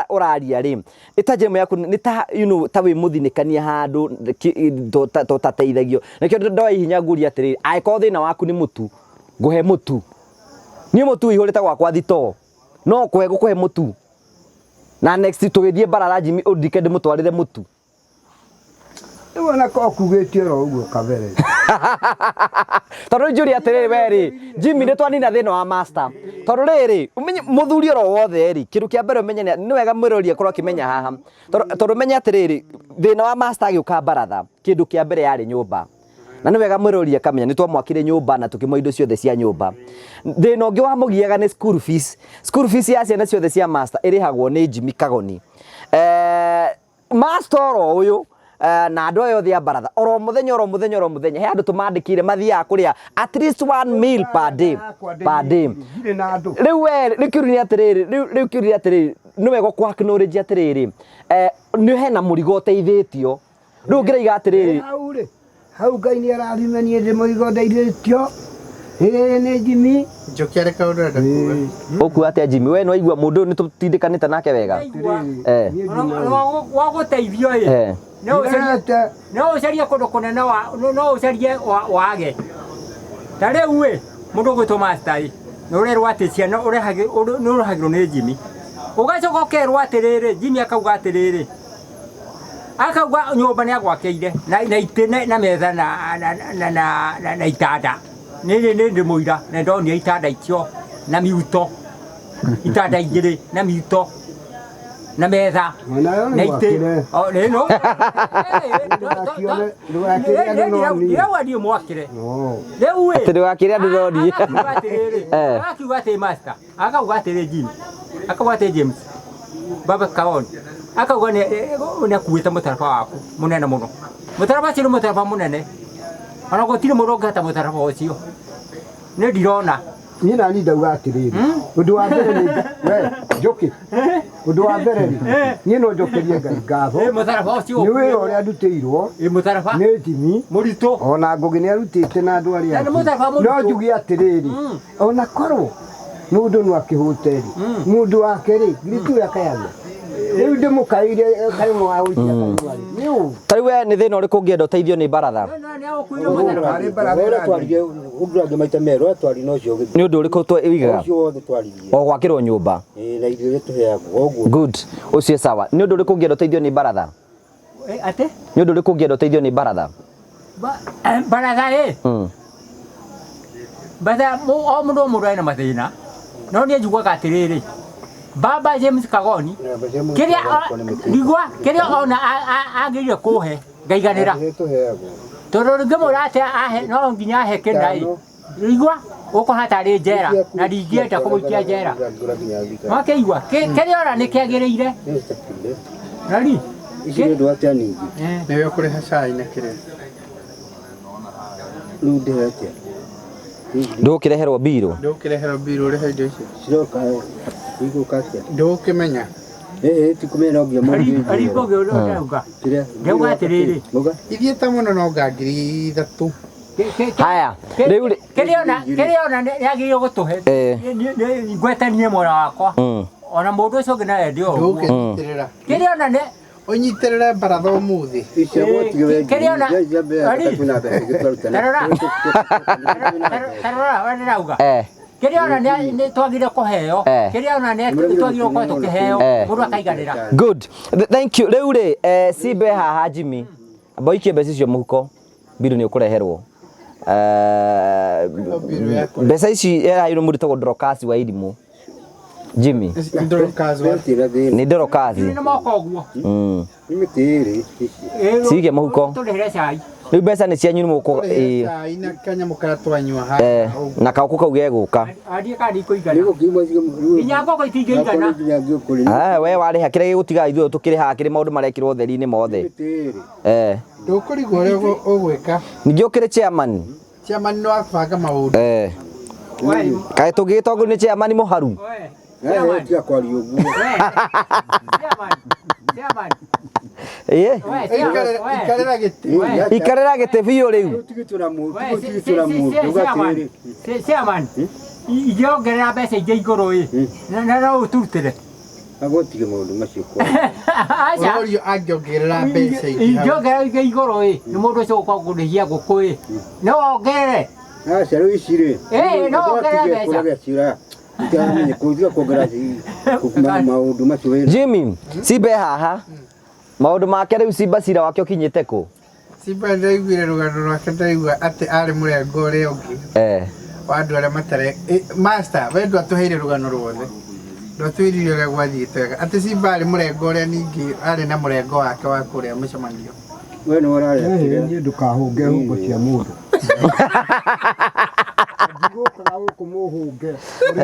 S3: ũraria rĩ itajemo yaku nĩ ta ta wĩ mũthinĩkania handũ tũtateithagio nĩkĩo ndoa hinya ngũria atiriri aĩko thĩna waku nĩ mũtu nguhe mutu ni mutu ihurita gwakwa thito no kuhe gukuhe mutu na next tugithie barara Jimmy Odike ndimutwarire mutu
S2: wona ko kugetie ro uguo kabere
S3: tondu njuri atiriri weri Jimmy ni twanina thina wa master tondu riri umenye muthuri ro wothe ri kiru kia mbere umenye ni wega mwirorie korwo kimenya haha tondu umenye atiriri thina wa master agiuka baratha kindu kia mbere yari nyumba na nĩ wega mwĩroria kamenya nĩ twamwakire nyũmba na tukĩmwa indo ciothe cia nyũmba thĩna ũngĩ wamũgiaga nĩ school fees ya ciana ciothe cia master ĩrĩhagwo nĩ Jimmy Kagoni master oro ũyũ na andå aya othe a baratha oro muthenya he andå tå mandä mathiaga kå rä a at least 1 meal per day rä u we rä kä urire atä rä rä nä wega kå acknowledge atä rä rä nä hena må rigo å teithä tio rä u ngä raiga atä rä rä
S2: hau Ngai nä arathimanie ndä må rigo ndeithä tio nä Jimmy
S1: Njoki arä kaå ndå enda kuga
S3: å kuga atä Jimmy we no aigua må ndå nä tå tindä kanä te nake wega
S5: wa gå teithio no å carie kå ndå kå nene no å carie wage ta rä u må ndå å gwä two nä å rerwo atä ciana nä å rehagä rwo nä Jimmy å gacoka å kerwo atä rä rä Jimmy akauga atä rä rä akauga nyåmba nä agwakä ire na itä na metha na itanda nä ndä må ira na ndonia itanda icio na miuto itanda igä rä na miuto na metha na itä nä no ndä ndio mwakä re rä u
S3: atä ndå gakä rä andå roni
S5: akiuga atä master akauga atä rä Jimmy akauga atä James baba kaoni akauga nä akuä te må taraba waku må nene må no må taraba cio nä må taraba må nene ona gå tirä må ndå å ngä hata må taraba å cio nä ndirona
S2: niä nani ndauga atä rä rä å ndå wa mbere we njåkä å ndå wa mbere niä no njokä rie Ngai ngatho
S5: må taraba å cio
S2: nä wä ra å rä a ndutä irwo
S5: må taraba
S2: nä Jimmy
S5: må ritå
S2: ona ngågä nä arutä te na andå arä angä no njuge atä rä rä ona korwo må ndå no akä hå te rä må ndå wake rä ritu akayagä rä u ndä må kaire kaimå wa gå ikia nä å
S3: tarä we nä thä na å rä kå ngä enda å teithio nä baratha
S2: arä mbara
S4: twarire ũngĩrangĩ maita merĩ twari no cio
S3: nä å ndå å rä kå wigaga
S4: ũcio wothe twaririe
S3: o gwakä rwo nyå mba
S4: na irio iria tũheagwo ũguo
S3: good å cio sawa nä å ndå å rä kå ngä enda å teithio nä baratha
S5: atä
S3: nä å ndå å rä kå ngä enda å teithio nä baratha
S5: baratha batha o må ndå o må ndå ena mathä na no nä njiguaga atä rä rä baba James Kagoni kä rä a ona agä rire kå he ngaiganä ra tondå rä ngä må rate no nginya aheke nai rigua å kå hatarä njera na ndingĩenda kå må ikia njera makä igua kä rä ona nä kä agä rä ire nari
S4: ici nĩ ũndũ atĩa ningĩ
S1: nä we å kå rä ha cai na kä rä
S4: rĩu ndĩhe atĩa
S3: ndå gå kä reherwo mbirå
S1: ndå kä reherwo mbirå å rä ha indo icio
S4: ciroka igũka atĩa
S1: ndå gå kä menya
S4: tikũmenya no nginya
S5: ariko gä å rauga ndauga atä rä rä
S1: ithiä ta må no no nga ngiri ithatå
S3: haya rä u
S5: kä rä ona nä agä rire gå tå he ngwetanie mwena wakwa ona må ndå å cio å ngä naendio
S1: ndå gå kä nyitä rä ra
S5: kä rä ona
S1: å nyitä rä re baratha å må thä
S5: tarora we nä rauga kä rä ona nä twagire kå heo kä rä ona twagire gå korwo tå kä heo må ndå akaiganä ra
S3: good thank you rä u rä simbe haha Jimmy amba ikie mbeca icio må huko mbirå nä å kå reherwo mbeca ici erairwo må ritagwo ndorokasi wa irimå Jimmy nä ndorokasi
S5: nä moko guo
S3: cige må huko
S5: tå rä here cai
S3: rä u mbeca nä cianyu nä må kå
S1: na kanyamå karä twanyua
S3: na kaukå kau gegå ka
S5: andie kandi kå igana inya ngoko itingä igana
S3: we warä ha kä rä a gä gå tiga ithuä tå kä rä haga kä rä maå ndå marekä rwo theri-inä mothe
S1: ndå kå rigwo å rä a å gwä ka
S3: ningä å kä rä chairman
S1: ciamani nä wabanga maå ndå
S3: kaä tå ngä gä tongå nä chairman må haru
S4: tiga kwaria ũguo
S1: ikarä ra gä tä biå rä u
S5: ingĩongerera mbeca ingĩ igũrũ na no ũturutä re
S4: agotige maũndũ macio
S1: orio angĩongerera mbeca
S5: ingĩongerera ingĩ igũrũ nĩ mũndũ ũcio ũkorwo kũrĩhia ngũkũ no ongerere
S4: aca rĩu ici rĩ
S5: no ongerere mbeca
S3: Jimmy simbe haha maundu make riu simba cira wake ukinyite ku
S1: simba ndaiguire rugano rwake ndaigua atä arä må rengo å rä a å ngä wa andå arä a matare master we ndwatåheire rugano rwothe ndwatwĩrire å rä a gwathiĩte wega atä simba arä må rengo å rä a ningä arä na må rengo wake wa kå rä a må cemanio
S4: we nä wararä
S2: ndå kahå nge humbo cia må ndå ndigåkaga gå kå må hå nge å rä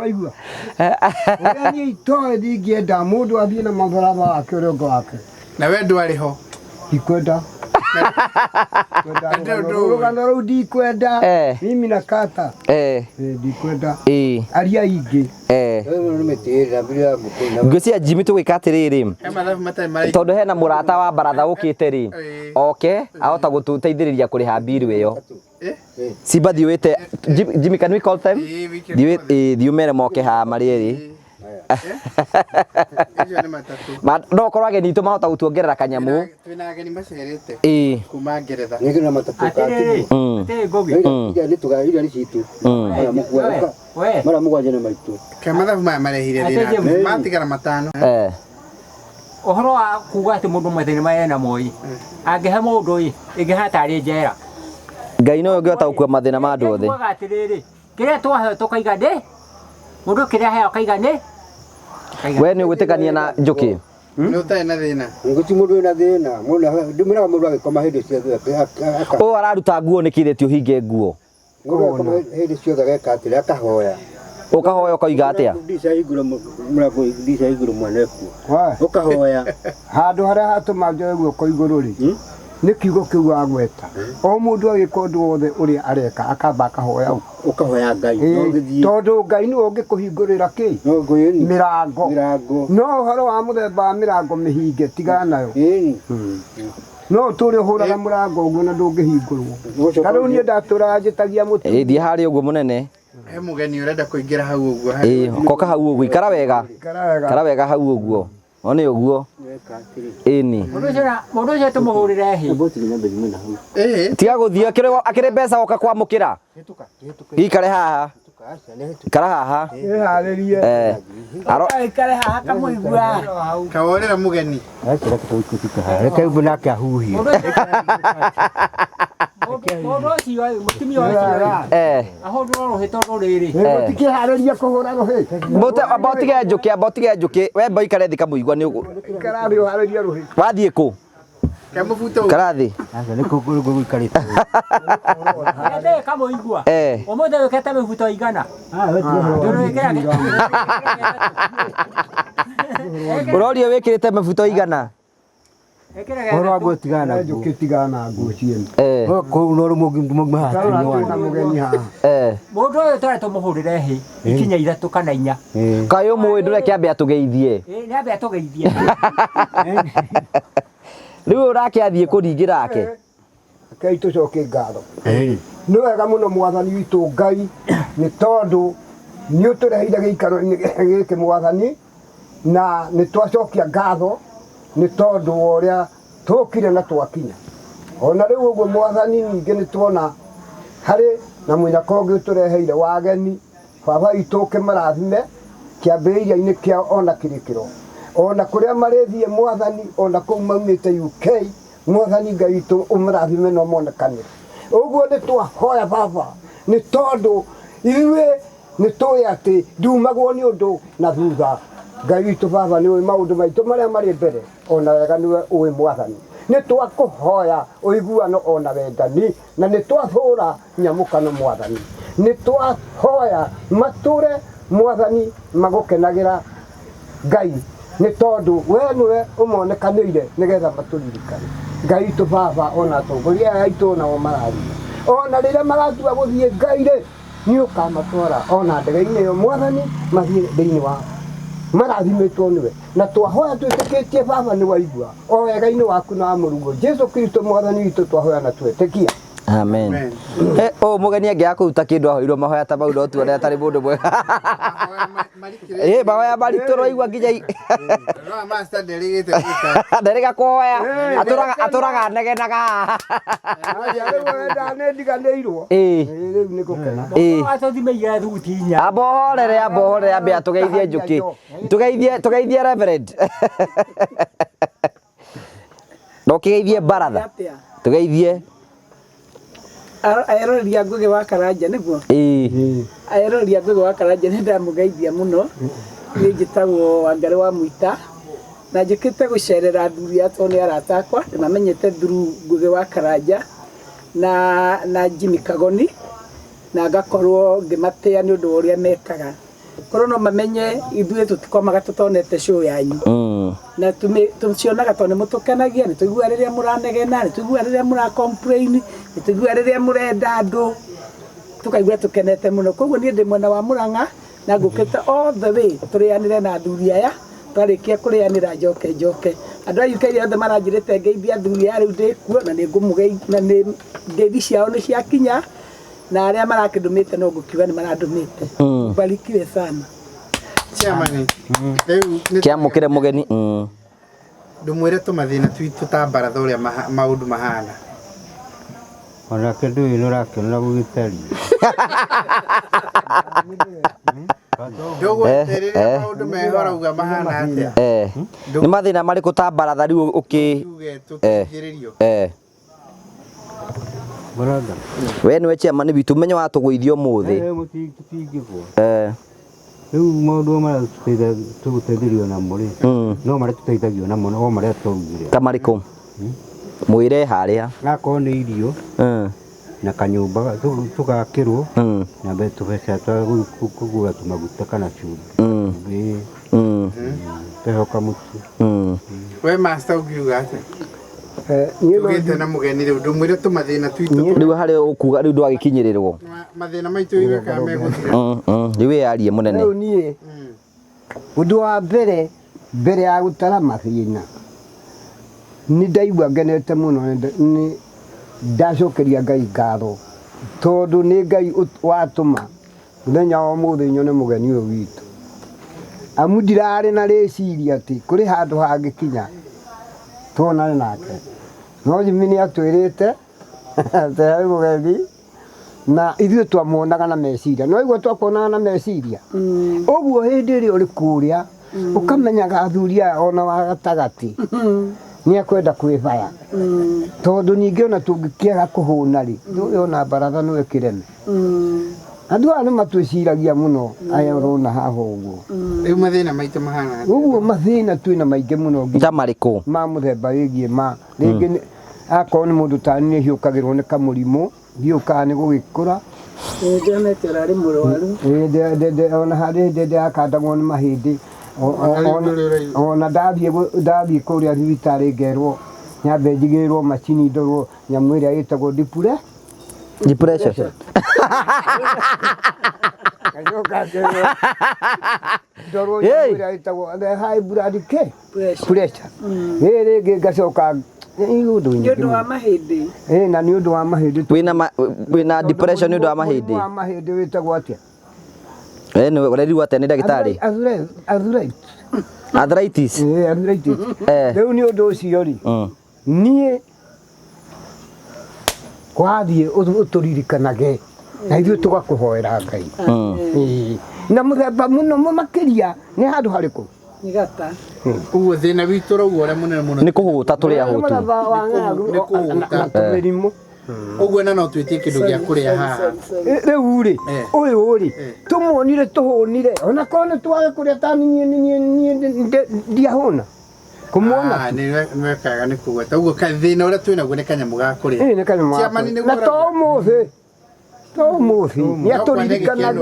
S2: a waigua oya ni to ndingĩenda mũndũ athiĩ na mabaraba wake ũrĩa ũngĩ wake
S1: na we ndwarĩ ho
S2: ikwenda rũgano rũu ndikwenda mimi na kata ndikwenda aria ingĩ
S3: ngũcia Jimmy tũgĩka atĩrĩrĩ tondũ hena mũrata wa baratha ũkĩte rĩ oke ahota gũtũteithĩrĩria kũrĩha bill ĩyo Simba thiũĩte Jimmy, can we call them thiũmere moke haha marĩ erĩ no korwo ageni itũ mahota gũtuongerera kanyamũ
S1: twĩna ageni macerete kuma Ngeretha
S4: nĩgĩna matatũ katĩ nĩ tũgaĩria nĩ citũ mara mũgwanja na maitũ
S1: ke mathabu maya marehire thĩna matigara matano
S5: ũhoro wa kuga atĩ mũndũ mathĩna maya na moi angĩhe mũndũ ĩngĩha tarĩ njera
S3: Ngai no ũngĩhota gũkua mathĩna ma andũ othe
S5: kĩrĩa twaheo tũkaiga ndĩ mũndũ kĩrĩa heo kaiga nĩ
S3: we nĩ ũgwĩtĩkania na njũkĩ
S1: nĩ ũtarĩ na thĩna
S4: ngũti mũndũ wĩna thĩna ndĩmĩraga mũndũ agĩkoma hĩndĩ ciothe
S3: ũũ araruta nguo nĩkĩrĩtio hinge nguo
S4: mũndũ agĩkoma hĩndĩ ciothe ageka atĩrĩ akahoya
S3: ũkahoya ũkoiga atĩa
S4: ndicahingũra mũrango ndicahingũra mwana ekuo ũkahoya
S2: handũ harĩa hatũma njoe guoko igũrũ rĩ nĩ kiugo kĩu wagweta o mũndũ agĩka ũndũ wothe ũrĩa areka akamba akahoya
S4: ũkahoya Ngai
S2: tondũ Ngai nĩwe ũngĩkũhingũrĩra kĩ mĩrango no ũhoro wa mũthemba wa mĩrango mĩhinge tigana nayo no tũrĩ ũhũraga mũrango ũguo na ndũngĩhingũrwo ta rĩu niĩ ndatũraga njĩtagia mũtĩ
S3: thiĩ harĩa ũguo mũnene
S1: he mũgeni ũrenda kũingĩra hau ũguo
S3: koka hau ũguo ikara wega hau ũguo one ũguo ĩni
S5: mũndũ ũcio tũmũhũrĩre hĩ
S3: tiga gũthiĩ akĩrĩ mbeca oka kwamũkĩra ikare haha ikara haha
S5: ikare haha kamũigua
S1: kaworera mũgeni
S4: reke ũguo nake ahuhie
S5: mũndũ ũcio mũtumia ũcio ahũndũrwo rũhĩ tondũ rĩrĩ
S2: mũtikĩharĩria kũhũra rũhĩ
S3: ambotige njũkĩ we mbo ikare thĩ kamũigua nĩ
S2: ikarathĩ ũharĩria rũhĩ
S3: wathiĩ kũ karathĩ
S4: nĩ gũikarĩte
S5: kamũigua ũmũthĩ wĩkĩte mĩbuto igana
S3: ũrorio wĩkĩrĩte mĩbuto igana
S4: ũhoro wa nguo tigana na
S2: njũkĩ tigana na nguo ciene
S4: kũu no mũgima haha
S2: mũgeni haha
S5: mũndũ ũyũ tũrĩa tũmũhũrĩre hĩ ikinya ithatũ kana inya
S3: kaĩ ũmũĩ ndũreke ambe atũgeithie
S5: nĩ ambe atũgeithie
S3: rĩu ũrake athiĩ kũringĩra ake
S2: Ngai tũcokie ngatho nĩ wega mũno mwathani witũ Ngai nĩ tondũ nĩ ũtũreheire gĩikaro gĩkĩ mwathani na nĩ twacokia ngatho nĩ tondũ wa ũrĩa tũkire na twakinya ona rĩu ũguo mwathani ningĩ nĩ tuona harĩ na mũnyaka ũngĩ ũtũreheire wageni baba witũ kĩmarathime kĩambĩrĩria-inĩ kĩa ona kĩrĩkĩro ona kũrĩa marĩthiĩ mwathani ona kũu maumĩte UK mwathani Ngai witũ ũmarathime na ũmonekanĩre ũguo nĩ twahoya baba nĩ tondũ ithuĩ nĩ tũĩ atĩ ndiumagwo nĩ ũndũ na thutha Ngai witũ baba nĩ ũĩ maũndũ maitũ marĩa marĩ mbere ona wega nĩwe ũĩ mwathani nĩ twakũhoya ũiguano ona wendani na nĩ twathũra nyamũkano mwathani nĩ twahoya matũre mwathani magũkenagĩra Ngai nĩ tondũ we nĩwe ũmonekanĩire nĩgetha matũririkane Ngai witũ baba ona atongoria aya aitũ nao marathime ona rĩrĩa magatua gũthiĩ Ngai rĩ nĩ ũkamatwara ona ndege-inĩ ĩyo mwathani mathiĩ thĩinĩ wa marathimĩtwo nĩwe na twahoya twĩtĩkĩtie baba nĩ waigua o wega-inĩ waku na wa mũrugo Jesu Kristo mwathani witũ twahoya na twĩtĩkia
S3: amen o mũgeni angĩaga kũruta kĩndũ ahoirwo mahoya ta mau no tuone atarĩ mũndũ mwega mahoya maritũ roigua nginya nderĩga kũhoya atũraga negenaga
S2: ndiganĩirwo rĩu nĩ gũkena
S5: atũthimĩire thuti inya
S3: ambohorere ambe atũgeithie njũkĩ tũgeithie reverend no kĩgeithie baratha tũgeithie
S7: aeroreria Ngugi wa Karanja nĩguo aeroreria Ngugi wa Karanja nĩ ndamũgeithia mũno nĩ njĩtagwo Wangari wa Mũita na njũkĩte gũcerera athuri atũ nĩ arata akwa ndĩmamenyete through Ngugi wa Karanja na Jimmy Kagoni na ngakorwo ngĩmatĩa nĩ ũndũ wa ũrĩa mekaga korwo no mamenye ithuĩ tũtikomaga tũtonete show yanyu na tũcionaga tondũ nĩmũtũkenagia nĩtũiguaga rĩrĩa mũranegena nĩtũiguaga rĩrĩa mũra-complain nĩtũiguaga rĩrĩa mũrenda andũ tũkaigua tũkenete mũno koguo niĩ ndĩ mwena wa Mũrang'a na ngũkĩte all the way tũrĩanĩre na athuri aya twarĩkia kũrĩanĩra njoke andũ a UK othe maranjĩrĩte ngeithia athuri aya rĩu ndĩkuo na nĩngũmũgeithia na nĩ ngeithi ciao nĩ ciakinya na arĩa marakĩndũmĩte no ngũkiuga nĩ marandũmĩte barikiwe sana
S1: chairman
S3: kĩamũkĩre mũgeni
S1: ndũmwĩre tũmathĩna twitũ ta Baratha ũrĩa maũndũ mahana
S4: ona kĩndũ ĩno ũrakĩona gũgĩtaria
S3: nĩ mathĩna marĩkũ ta Baratha rĩu
S4: Baratha
S3: we nĩwe chairman witũ menye watũgũithia ũmũthĩ
S4: rĩu maũndũ marĩa tũgũteithĩrio namo rĩ no marĩa tũteithagio namo no marĩa twaugire
S3: ta marĩkũ mwĩre harĩa
S4: akorwo nĩ irio na kanyũmba tũgakĩrwo na tũbeca twa kũgũra tũmaguta kana cumbĩ tehoka mũciĩ
S1: we master ukiuga atĩa tũgĩte na mũgeni rĩu ndũmwĩre tũmathĩna twitũ
S3: rĩu harĩa ũkuga rĩu ndwagĩkinyĩrĩrwo
S1: mathĩna maitũ igwĩkaga megũthira
S3: rĩu wĩyarie mũnene
S2: rĩu niĩ ũndũ wa mbere ya gũtara mathĩna nĩ ndaigua ngenete mũno nĩ ndacokeria Ngai ngatho tondũ nĩ Ngai watũma mũthenya wa ũmũthĩ nyone mũgeni ũyũ witũ amu ndirarĩ na rĩciria atĩ kũrĩ handũ hangĩkinya tuonane nake no Jimmy nĩ atwĩrĩte atĩ mũgeni na ithuĩ twamuonaga na meciria no igua twakuonaga na meciria ũguo hĩndĩ ĩrĩa ũrĩ kũrĩa ũkamenyaga athuri aya ona wa gatagatĩ nĩ akwenda kwĩbaya tondũ ningĩ ona tũngĩkĩaga kũhũna rĩ ndũĩ ona Baratha nĩwe kĩreme andũ aya nĩ matwĩciragia mũno aya ũrona haha ũguo
S1: rĩu mathĩna maitũ mahana
S2: ũguo mathĩna twĩna maingĩ mũno
S3: ta marĩkũ
S2: ma mũthemba wĩgiĩ rĩngĩ akorwo nĩ mũndũ ta niĩ hiũkagĩrwo nĩ kamũrimũ hiũkaga nĩ gũgĩkũra
S7: njonete ũrarĩ mũrwaru
S2: ona harĩ hĩndĩ ndĩrakandagwo nĩ mahĩndĩ ona ndathiĩ kũrĩa thibitarĩ ngerwo nyambe njigĩrĩrwo macini ndorwo nyamũ ĩrĩa ĩtagwo
S3: depression
S2: ndorwo nyamũ ĩrĩa ĩtagwo high blood pressure rĩngĩ ngacoka
S7: nĩũndũ wa mahĩndĩ
S2: na nĩ ũndũ wa mahĩndĩ
S3: wĩna depression nĩ ũndũ wa mahĩndĩ
S2: wĩtagwo atĩa
S3: nĩwe ũrerirwo atĩa nĩ ndagĩtarĩ arthritis
S2: rĩu nĩ ũndũ ũcio rĩ niĩ wathiĩ ũtũririkanage na ithuĩ tũgakũhoera Ngai na mũthemba mũno makĩria nĩ handũ harĩkũ
S7: nĩ gata
S1: ũguo thĩna witũ ũrauga ũrĩa mũnene mũno
S3: nĩ kũhũta tũrĩa hũtu
S2: na tũmĩrimũ
S1: ũguo na no twĩtie kĩndũ gĩa kũrĩa haha
S2: rĩu rĩ ũyũ rĩ tũmuonire tũhũnire ona korwo nĩ twage kũrĩa ta niĩ ndiahũna kũmuona
S1: nĩwekaga nĩ kũgweta ũguo thĩna ũrĩa twĩnaguo nĩ kanyamũ ga kũrĩa
S2: na to ũmũthĩ nĩ atũririkanage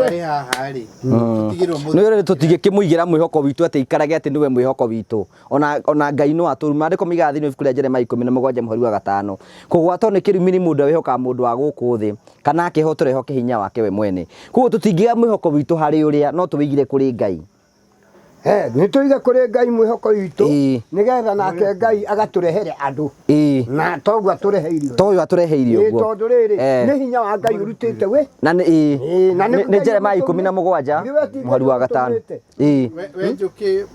S3: nĩ ũrĩ tũtingĩkĩmũigĩra mwĩhoko witũ atĩ ikarage atĩ nĩwe mwĩhoko witũ ona Ngai no atũruma maandĩko miga thĩinĩ ibuku rĩa Jeremia 17 mũhari wa 5 kũgwatwo nĩ kĩrumi nĩ mũndũ wĩhokaga mũndũ wa gũkũ thĩ kana akĩhotwo ehoke hinya wake we mwene koguo tũtingĩiga mwĩhoko witũ harĩ ũrĩa no tũwĩigire kũrĩ Ngai
S2: nĩ tũige kũrĩ Ngai mwĩhoko witũ nĩgetha nake Ngai agatũrehere andũ na toguo atũreheirie ũguo
S3: tondũ rĩrĩ
S2: nĩ hinya wa Ngai ũrutĩte we
S3: na nĩ Jeremia 17 mũhari wa 5
S1: we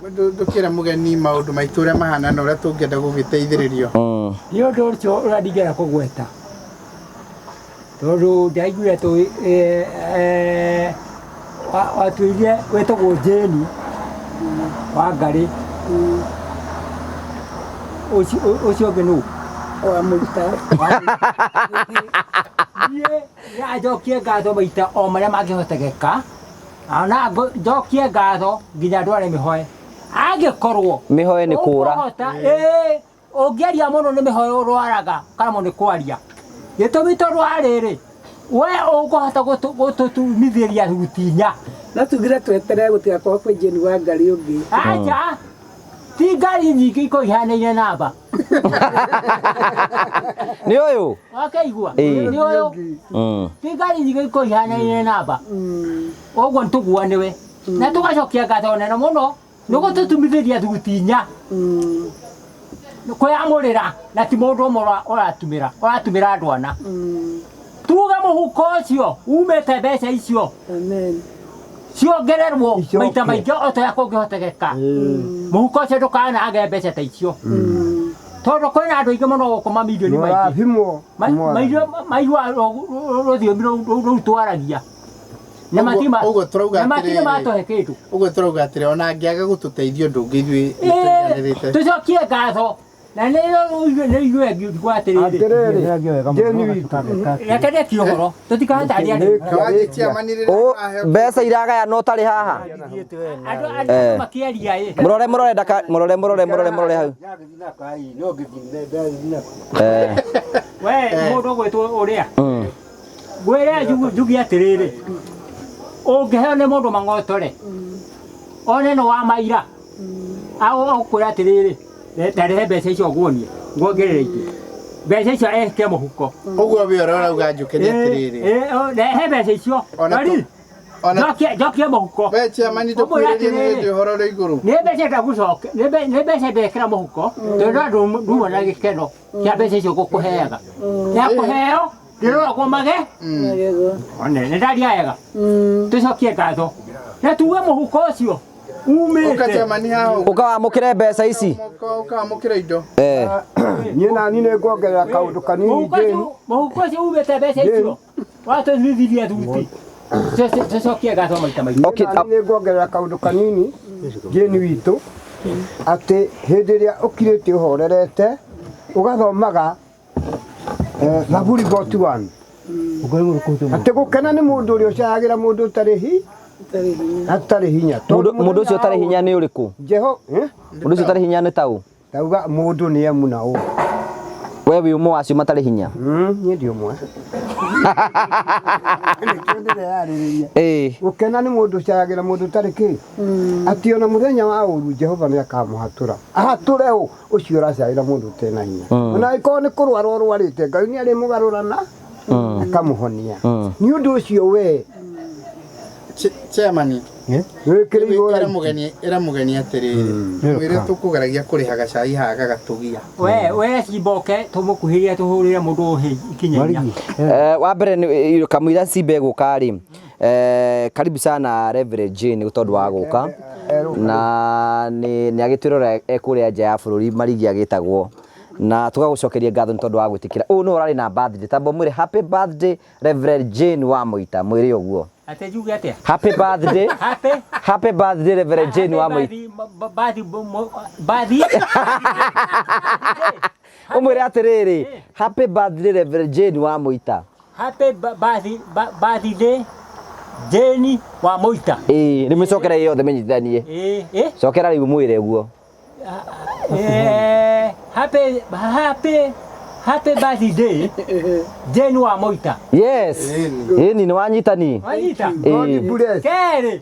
S1: ndũkĩra mũgeni maũndũ maitũ ũrĩa mahana na ũrĩa tũngĩenda gũgĩteithĩrĩrio
S5: nĩ ũndũ ũcio ũrandigera kũgweta tondũ ndaiguire watũire wetagwo Jane Wangari ũcio ũngĩ nũ
S7: wa mũita
S5: niĩ njokie ngatho maita o marĩa mangĩhotekeka na njokie ngatho nginya ndware mĩhoe angĩkorwo
S3: mĩhoe nĩ kũra
S5: ũngĩaria mũno nĩ mĩhoe ũrwaraga kana nĩ kwaria gĩtũmi tondũ wa rĩrĩ we ũkũhota gũtũtumithĩria rutinya
S7: Na tugire tweterere gutigakorwo kwĩ Jane wa ngari ũngĩ.
S5: Acha. Ti ngari nyingĩ ikoihanaine namba.
S3: Nĩ ũyũ?
S5: Wakaigua? Nĩ ũyũ? Ti ngari nyingĩ ikoihanaine namba. Ũguo nĩtũguanĩwe. Na tũgacokia ngatho nene mũno nĩguo tũtumithĩria thuti 4. Kwĩamũrĩra na ti mũndũ ũmwe ũratumĩra andũ ana. Tuga mũhuko ũcio umĩte mbeca icio.
S7: Amen.
S5: Ciongererwo maita maingĩ o ta kũngĩhotekeka. Mũhuko ũcio ndũkanage mbeca ta icio. Tondũ kwĩna andũ aingĩ mũno gũkũ mamirioni maingĩ. Maigua rũthiomi rũu twaragia. Na matima matũhe kĩndũ.
S1: Ũguo turauga atĩrĩ ona angĩaga gũtũteithia ũndũ ũngĩ ithuĩ nĩtũiganĩrĩte.
S5: Tũcokie ngatho. Na nĩ igue atĩrĩrĩ. Reke ndĩkie ũhoro. Tũtikahataria andũ.
S3: Mbeca iragayana ũtarĩ haha.
S5: Andũ makĩaria ĩ.
S3: Mũrore hau.
S5: We mũndũ ũgwĩtwo ũrĩa. Ngwĩre njugi atĩrĩrĩ. Ũngĩheo nĩ mũndũ mang'otore. One no wa maira. Akwĩra atĩrĩrĩ. Ndarehe mbeca icio nguonie. Nguongerere ingĩ. Mbeca icio eke mũhuko.
S1: Ũguo we ũrauga njuke nĩ atĩrĩrĩ.
S5: Rehe mbeca icio. Njokia mũhuko.
S1: We chairman ndũkwĩrĩrie nĩ hĩndĩ ũhoro ũrĩ igũrũ.
S5: Nĩ mbeca ndagũcoka. Nĩ mbeca ndekĩra mũhuko. Tondũ andũ nduma na gĩkeno kĩa mbeca icio ngũkũheaga. Ya kũheo ndĩroragwo mage. Nĩ ndaria wega. Tũcokie ngatho. Na tuge mũhuko ũcio umĩte.
S3: Ũkawamũkĩre mbeca ici.
S1: Ũkawamũkĩra indo.
S2: Niĩ nani nĩ nguongerera kaũndũ kanini Jane.
S5: Mũhuko ũcio umĩte mbeca icio. Watũthithirie thuti. Tũcokie ngatho maita maingĩ.
S2: Nĩ nguongerera kaũndũ kanini Jane witũ atĩ hĩndĩ ĩrĩa ũkirĩte ũhorerete ũgathomaga Zaburi 41. Atĩ gũkena nĩ mũndũ ũrĩa ũcahagĩra mũndũ atarĩ hinya.
S3: Mũndũ ũcio ũtarĩ hinya nĩ ũrĩkũ? Mũndũ ũcio ũtarĩ hinya nĩ taũ?
S2: Tauga mũndũ nĩ emuna ũũ.
S3: We wĩ ũmwe wacio matarĩ hinya?
S2: Niĩ ndĩ ũmwe. Gũkena nĩ mũndũ ũcahagĩra mũndũ ũtarĩ kĩ. Atĩ ona mũthenya wa ũru Jehova nĩ akamũhatũra. Ahatũre ũcio ũracahĩra mũndũ ũtarĩ na hinya. Ona angĩkorwo nĩ kũrwara ũrwarĩte Ngai nĩ arĩmũgarũrana akamũhonia. Nĩ ũndũ ũcio we
S1: chairman ĩra mũgeni atĩrĩrĩ. Mwĩre tũkũgeragia kũrĩhaga cai haha gagatũgia.
S5: We cimboke tũmũkuhĩrĩrie tũhũrĩre mũndũ ikinya.
S3: Wa mbere kamũira cimbe gũka rĩ. Karibu sana Reverend Jane tondũ wa gũka. Na nĩ agĩtwĩrora kũrĩa nja ya bũrũri marigi agĩtagwo. Na tũgagũcokeria ngatho nĩ tondũ wa gwĩtĩkĩra. Ũũ no ũrarĩ na birthday. Tambo mwĩre happy birthday Reverend Jane wa Mũita. Mwĩre ũguo.
S5: Ate juge atia?
S3: Happy birthday. Happy birthday Reverend Jane wa Mũita. Umwĩre atĩrĩrĩ. Happy birthday Reverend Jane wa Mũita.
S5: Happy birthday Jane wa Mũita.
S3: Nĩmũcokera yothe menyithanie. Cokera rĩu mwĩre ũguo. Happy birthday Jane wa Mũita. Yes. Nĩ wanyitani.
S5: Wanyita. Kere.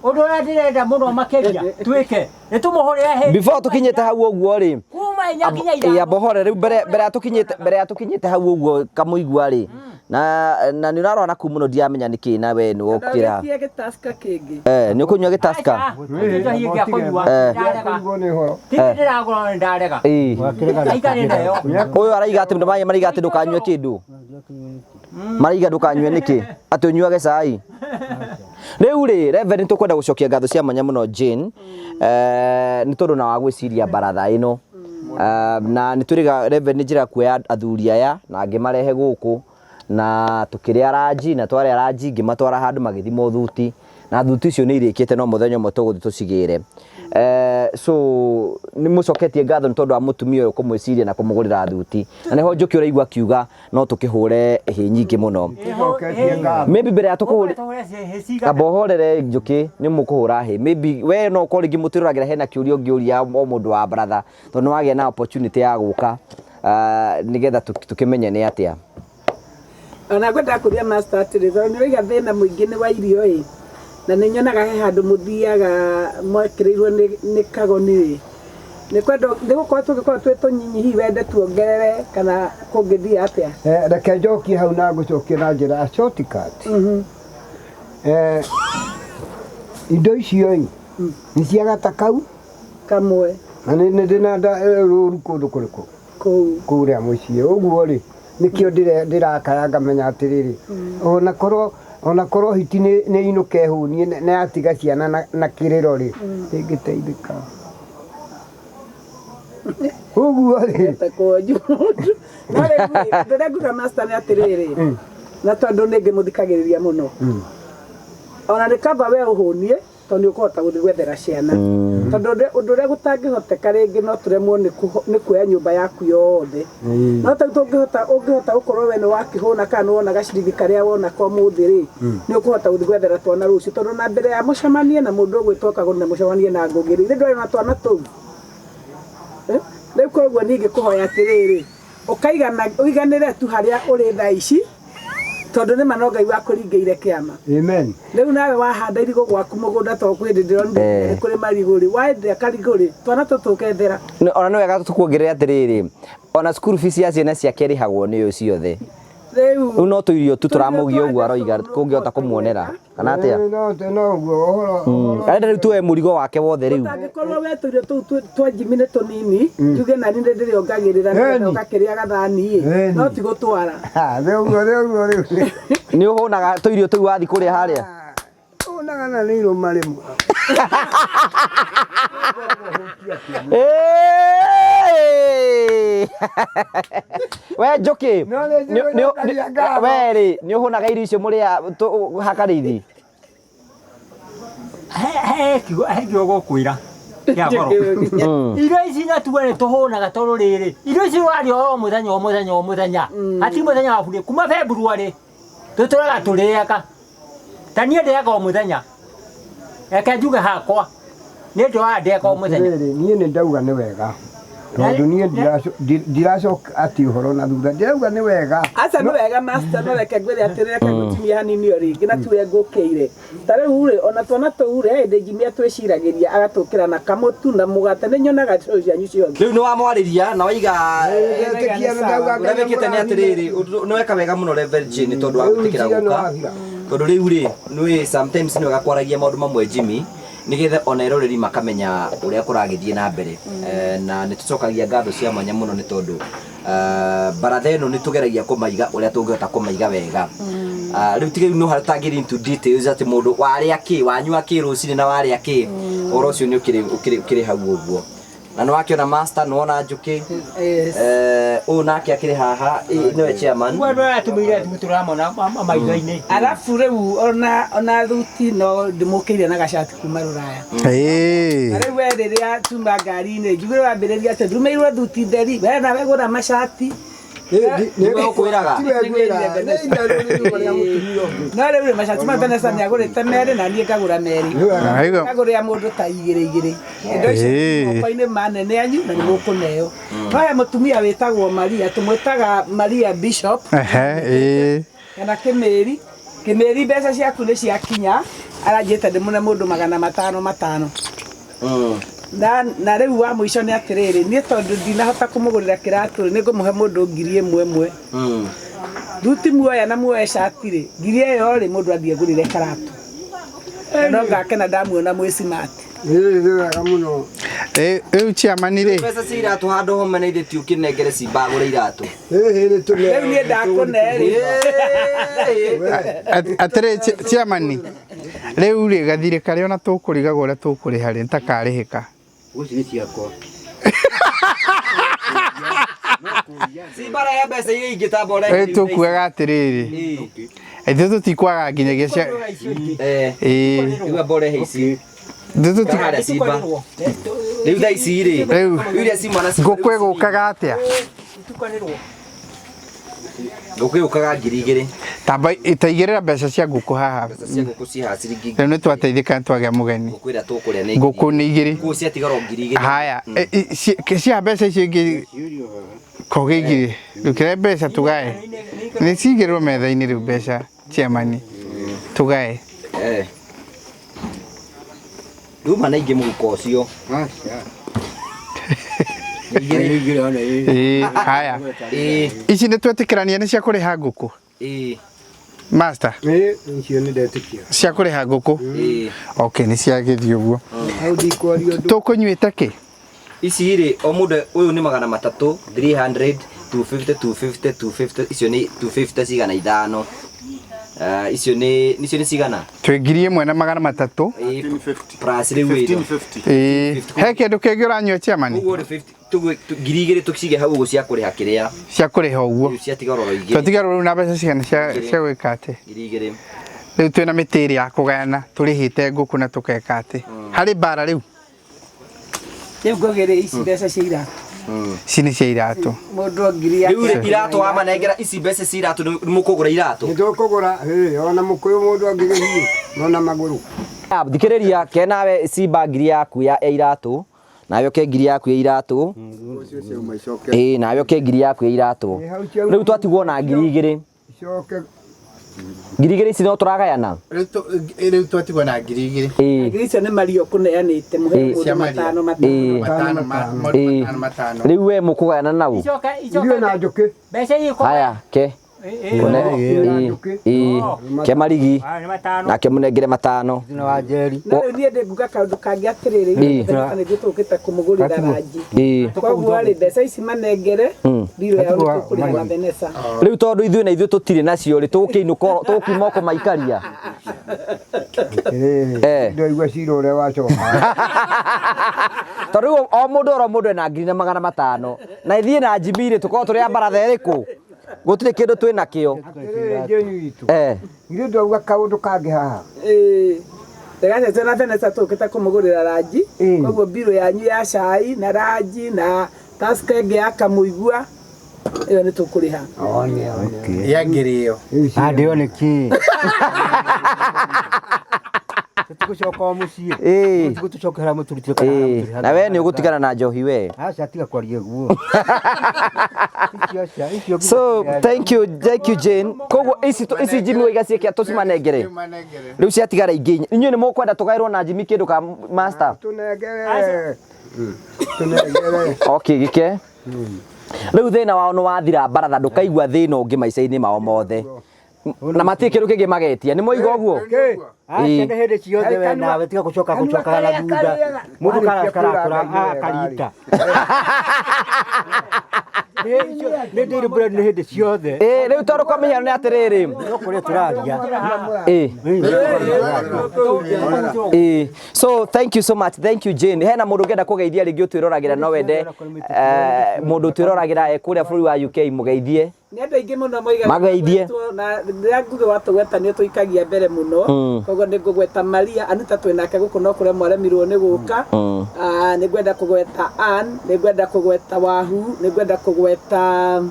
S5: Ũndũ ũrĩa ndĩrenda mũno makĩria twĩke nĩ tũmũhũrĩre hĩ.
S3: Before tũkinyĩte hau ũguo rĩ.
S5: Kuma nyakinya ithano.
S3: Abohore rĩu mbere ya tũkinyĩte hau ũguo kamũigua rĩ. Na nĩ ũrarora naku mũno ndiamenya nĩkĩ na we nĩ wokĩra. Nĩ ũkũnyua gĩtaska. Ũyũ araiga atĩ maĩ mariga atĩ ndũkanyue kĩndũ. Mariga ndũkanyue nĩkĩ? Atĩ ũnyuage cai. Rĩu rĩ Reverend tũkwenda gũcokia ngatho cia mwanya mũno Jane. Nĩ tondũ na wa gwĩciria baratha ĩno. Na nĩ tũrĩga Reverend njĩra kuoya athuri aya na angĩ marehe gũkũ. Na tukĩrĩa ranji na twarĩa ranji ngĩmatwara handũ magĩthimo thuti na thuti icio nĩ irĩkĩte no mũthenya ũmwe tũgũthiĩ tũcigĩre. So nĩ mũcoketie ngatho nĩ tondũ wa mũtumia ũyũ kũmwĩciria na kũmũgũrĩra thuti na nĩho njũkĩ ũraigua kiuga no tũkĩhũre hĩ nyingĩ mũno. Maybe mbere ya tũkũhũrĩra abohorere njũkĩ nĩ mũkũhũra hĩ maybe we no ũkorwo rĩngĩ mũtĩroragĩra hena kĩũria ũngĩũria o mũndũ wa brother tondũ wagĩa na opportunity ya gũka nĩgetha tũkĩmenye nĩ atĩa.
S7: Ona ngwenda kũria master atĩrĩ tondũ nĩ ũiga thĩna mũingĩ nĩ wa irio ĩ na nĩ nyonaga he handũ mũthiaga mwekĩrĩirwo nĩ kagoni nĩ kwenda nĩ gũkorwo tũngĩkorwo twĩ tũnyinyi hihi wende tuongerere kana kũngĩthiĩ atĩa
S2: reke njokie hau na ngũcokie na njĩra ya shortcut indo icio nĩ cia gata kau
S7: kamwe
S2: na nĩ ndĩna rũru kũndũ kũrĩkũ kũrĩa mũciĩ ũguo rĩ nĩkĩo ndĩrakaya ngamenya atĩrĩrĩ onakorwo hiti nĩ inũka ehunie nĩ yatiga ciana na kĩrĩro rĩ ĩngĩteithĩka ũguo rĩ
S7: ndĩrĩa nguga master nĩ atĩrĩrĩ na tondũ nĩngĩmũthikagĩrĩria mũno ona nĩ kamba we ũhũnie tondũ nĩ ũkũhota gũthiĩ gwethera ciana tondũ ũndũ ũrĩa gũtangĩhoteka rĩngĩ no tũremwo nĩ kuoya nyũmba yaku yothe no tondũ ũngĩhota gũkorwo we nĩ wakĩhũna kana nĩ wona gaciringi karĩa wona kwa mũthĩ rĩ nĩ ũkũhota gũthiĩ gwethera twana rũciũ tondũ na mbere ya mũcemanie na mũndũ ũgwĩtwo kagũrũ na mũcemanie na ngũgĩ rĩ ndwarĩ na twana tũu rĩu koguo ningĩ kũhoya atĩrĩrĩ ũiganĩre tu harĩa ũrĩ thaa ici tondũ nĩ ma no Ngai wakũringĩire kĩama
S2: amen
S7: rĩu nawe wahanda irigũ gwaku mũgũnda to kwĩ ndĩrona kũrĩ marigũ rĩ wendea karigũ rĩ twana tũtũkethera
S3: ona nĩ wega tũkuongerere atĩrĩrĩ ona school fees ya ciana ciake ĩrĩhagwo nĩ ũyũ ciothe rĩu no tũirio tu tũramũgia ũguo aroiga kũngĩhota kũmuonera kana atĩa arenda rĩu tuoe mũrigo wake wothe rĩu
S7: angĩkorwo we tũirio tũu twa njimi nĩ tũnini njuge na niĩ ndĩrĩongagĩrĩra nĩgetha ũgakĩrĩa gathani no ti gũtwara
S3: nĩ ũhũnaga tũirio tũu wathi kũrĩa harĩa
S2: ũhũnaga na nĩ irũma rĩmwe
S3: we Njoki we rĩ nĩ ũhũnaga irio icio mũrĩa hakarĩithi
S5: he kiugo gũkwĩra kĩa goro irio ici natuo nĩ tũhũnaga tondũ rĩrĩ irio ici warĩa o mũthenya hati mũthenya wa burĩ kuma February tũtũraga tũrĩaga ta niĩ ndĩaga o mũthenya reke njuge hakwa nĩ ndĩaga ndĩaga o mũthenya
S2: niĩ nĩ ndauga nĩ wega tondũ niĩ ndiracoka ati ũhoro na thutha ndĩrauga nĩ wega
S7: aca nĩ wega master no reke ngwĩre atĩrĩ reke ngũtimie hanini o rĩngĩ na tuge ngũkĩire ta rĩu rĩ ona twana tũu rĩ hĩndĩ njimia twĩciragĩria agatũkĩra na kamũtu na mũgate nĩ nyonaga ciao cianyu ciothe
S3: rĩu nĩ wamwarĩria na waiga ũrĩa wĩkĩte nĩ atĩrĩrĩ nĩ weka wega mũno Reverend Jane tondũ wa gwĩtĩkĩra gũka tondũ rĩu rĩ nĩ sometimes nĩ wega kwaragia maũndũ mamwe Jimmy nigetha ona eroreri makamenya ũrĩa kũragĩthiĩ na mbere na nĩ tũcokagia ngatho cia mwanya mũno nĩ tondũ baratha ĩno nĩ tũgeragia kũmaiga ũrĩa tũngĩhota kũmaiga wega rĩu tigĩrĩ no hatangĩri into details atĩ mũndũ warĩa kĩ wanyua kĩ rũcinĩ na warĩa kĩ ũhoro ũcio nĩ ũkĩrĩ hau ũguo na nĩ wakĩona master nĩ wona Njoki ũũ nake akĩrĩ haha nĩwe chairman
S5: mũndũ aratũmĩire thimũ tũramona maitho-inĩ
S7: arabu rĩu ona thuti no ndĩmũkĩire na gacati kuma Rũraya na rĩu we rĩrĩa tuma ngari-inĩ njugire wambĩrĩria atĩ ndũmĩirwo thuti theri we nawe gũra macati
S3: nĩwe ũkwĩraga
S7: no rĩu macati ma Vanessa nĩ agũrĩte merĩ na niĩ ngagũra merĩ ngagũrĩra mũndũ ta igĩrĩ indo icio moko-inĩ manene anyu na nĩ mũkũneo no he mũtumia wĩtagwo Maria tũmwĩtaga Maria Bishop kana Kĩmĩri mbeca ciaku nĩ ciakinya aranjĩte ndĩmũne mũndũ 500 na rĩu wa mũico nĩ atĩrĩrĩ niĩ tondũ ndinahota kũmũgũrĩra kĩratũ nĩ ngũmũhe mũndũ 1,000 thuti muoya na muoya shati rĩ 1,000 rĩ mũndũ athiĩ gũrĩre karatũ no ngakena ndamuona mwĩ smart
S2: wega mũno
S1: rĩu chairman rĩ
S3: mbeca cia iratũ handũ home nĩ ithĩtio kĩnengere cimbagũre iratũ
S7: rĩu niĩ ndakũne rĩ
S1: atĩrĩ chairman rĩu rĩ gathirĩ karĩa ona tũkũrĩgaga ũrĩa tũkũrĩha rĩ nĩtakarĩhĩka
S4: Gũci ciakwa.
S3: Simbara ya mbeca iria ingĩ ta mbora
S1: tũkuaga atĩrĩrĩ ithuĩ tũtikwaga nginyagia cia
S3: iwa mbora ici tũtikara simba rĩu thaa ici rĩ rĩu iria cimwana
S1: ngũkũ ĩgũkaga atĩa
S3: ngũkũ ĩgũkaga 2,000
S1: tamba itaigĩrĩra mbeca cia ngũkũ haha
S3: cia ngũkũ ci haha ciringi
S1: rĩu nĩ twateithĩka twagĩa mũgeni
S3: ngũkũ ĩrĩa tũkũrĩa nĩ
S1: ngũkũ nĩ 2
S3: ngũkũ ciatigaro 2,000
S1: haya cia mbeca icio ingĩ kogĩigire rũkĩre mbeca tũgae nĩ cigĩrĩrwo metha-inĩ rĩu mbeca chairman tũgae
S3: Nduma na ingi muko ucio.
S1: Haya. Ici nĩ twetĩkĩrania nĩ cia kũrĩha ngũkũ. Master.
S2: Icio nĩ ndetĩkia.
S1: Cia kũrĩha ngũkũ. Okay, nĩ cia gĩthiĩ ũguo. Tũkũnyuĩte kĩ?
S3: Ici rĩ o mũndũ ũyũ nĩ 300, 300, 250, 250, 250. Icio nĩ 250 cigana ithano. Icio nĩ cigana?
S1: Twĩ 1,300.
S3: Plus rĩu ĩno.
S1: He kĩndũ kĩngĩ ũranyua chairman?
S3: Ũguo 50 2,200 tũcige hau ũguo cia kũrĩha kĩrĩa.
S1: Cia kũrĩha ũguo.
S3: Cia tigaroro igĩrĩ.
S1: Tũtigaroro na mbeca cigana cia gwĩka atĩ?
S3: 2,000.
S1: Rĩu twĩna mĩtĩ ĩrĩ ya kũgayana tũrĩhĩte ngũkũ na tũkeka atĩ. Harĩ bara rĩu.
S7: Rĩu ngogere ici mbeca cia iratũ.
S1: Ici nĩ cia iratũ.
S7: Mũndũ ngiri yake.
S3: Rĩu iratũ wamanengera ici mbeca cia iratũ nĩ mũkũgũra iratũ.
S2: Nĩ tũkũgũra ona mũkũyũ mũndũ angĩgĩthiĩ nona magũrũ.
S3: Thikĩrĩria kenawe simba ngiri yaku ya iratũ. Nawe ke ngiri yaku ya iratũ. Nawe ke ngiri yaku ya iratũ. Rĩu twatigwo na ngiri igĩrĩ.
S2: Icoke
S3: ngiri igĩrĩ ici no tũragayana.
S1: Rĩu twatigwo na ngiri igĩrĩ.
S7: Ngiri icio nĩ Mario kũneanĩte mũhe mũndũ matano.
S3: Rĩu we mũkũgayana nau.
S2: Irio na njũkĩ.
S5: Mbeca iko.
S3: Haya ke. Ke marigi nake mũnengere 5
S2: na wa Njeri.
S7: Na rĩu niĩ ndĩnguga kaũndũ kangĩ atĩrĩrĩ kana nĩ tũkĩte kũmũgũrĩra ranji. Koguo rĩ mbeca ici manengere biro yao nĩ tũkũrĩha na Vanessa.
S3: Rĩu tondũ ithuĩ na ithuĩ tũtirĩ nacio rĩ tũkĩinũka tũkiuma oko maikaria.
S2: Ndio igua cira ũrĩa wacoka.
S3: Tondũ o mũndũ ena 500 na ithiĩ na Jimmy tũkorwo tũrĩ a baratha ĩrĩkũ gũtirĩ kĩndũ twĩ nakĩo.
S2: Ngire ndauga kaũndũ kangĩ haha.
S7: Ndagate tena Vanessa tũkĩte kũmũgũrĩra ranji. Koguo biro yanyu ya cai na ranji na task ĩngĩ ya kamũigua ĩyo nĩ tũkũrĩha.
S1: Ya ngiri ĩyo.
S2: Ndio nĩkĩ. Tukucoka mũciĩ. Tukucokera mũturutire kana.
S3: Na we nĩ ũgũtigana na njohi we.
S2: Acha tiga kwaria guo.
S3: So thank you Jane. Koguo ici Jimmy waiga ciĩkia tũcimanengere. Rĩu ciatigara ingĩ. Inyuĩ nĩ mũkwenda tũgaĩrwo na Jimmy kĩndũ ka master.
S2: Tunengere.
S3: Okay gĩke. Rĩu thĩna wao nĩ wathira baratha ndũkaigua thĩna ũngĩ maica-inĩ mao mothe. Na matirĩ kĩndũ kĩngĩ magetia nĩ moiga ũguo.
S2: Acha nĩ hĩndĩ ciothe we nawe tiga gũcoka na thutha. Mũndũ karakora akarita. Nĩ ndĩrĩ bread nĩ hĩndĩ ciothe.
S3: Rĩu tondũ kwa mĩhiano nĩ atĩrĩrĩ.
S2: No kũrĩa tũraria.
S3: So thank you so much. Thank you Jane. Hena mũndũ ũngĩenda kũgeithia rĩngĩ ũtwĩroragĩra no wende mũndũ ũtwĩroragĩra kũrĩa bũrũri wa UK mũgeithie.
S7: Nĩ andũ aingĩ mũno moigaga
S3: Mageithie.
S7: Na rĩrĩa nguge watũgwetanio tũikagia mbere mũno. Koguo nĩ ngũgweta Maria Anita twĩnake gũkũ no kũrĩa mwaremirwo nĩ gũka. Nĩ ngwenda kũgweta Ann, nĩ ngwenda kũgweta Wahu, nĩ ngwenda kũgweta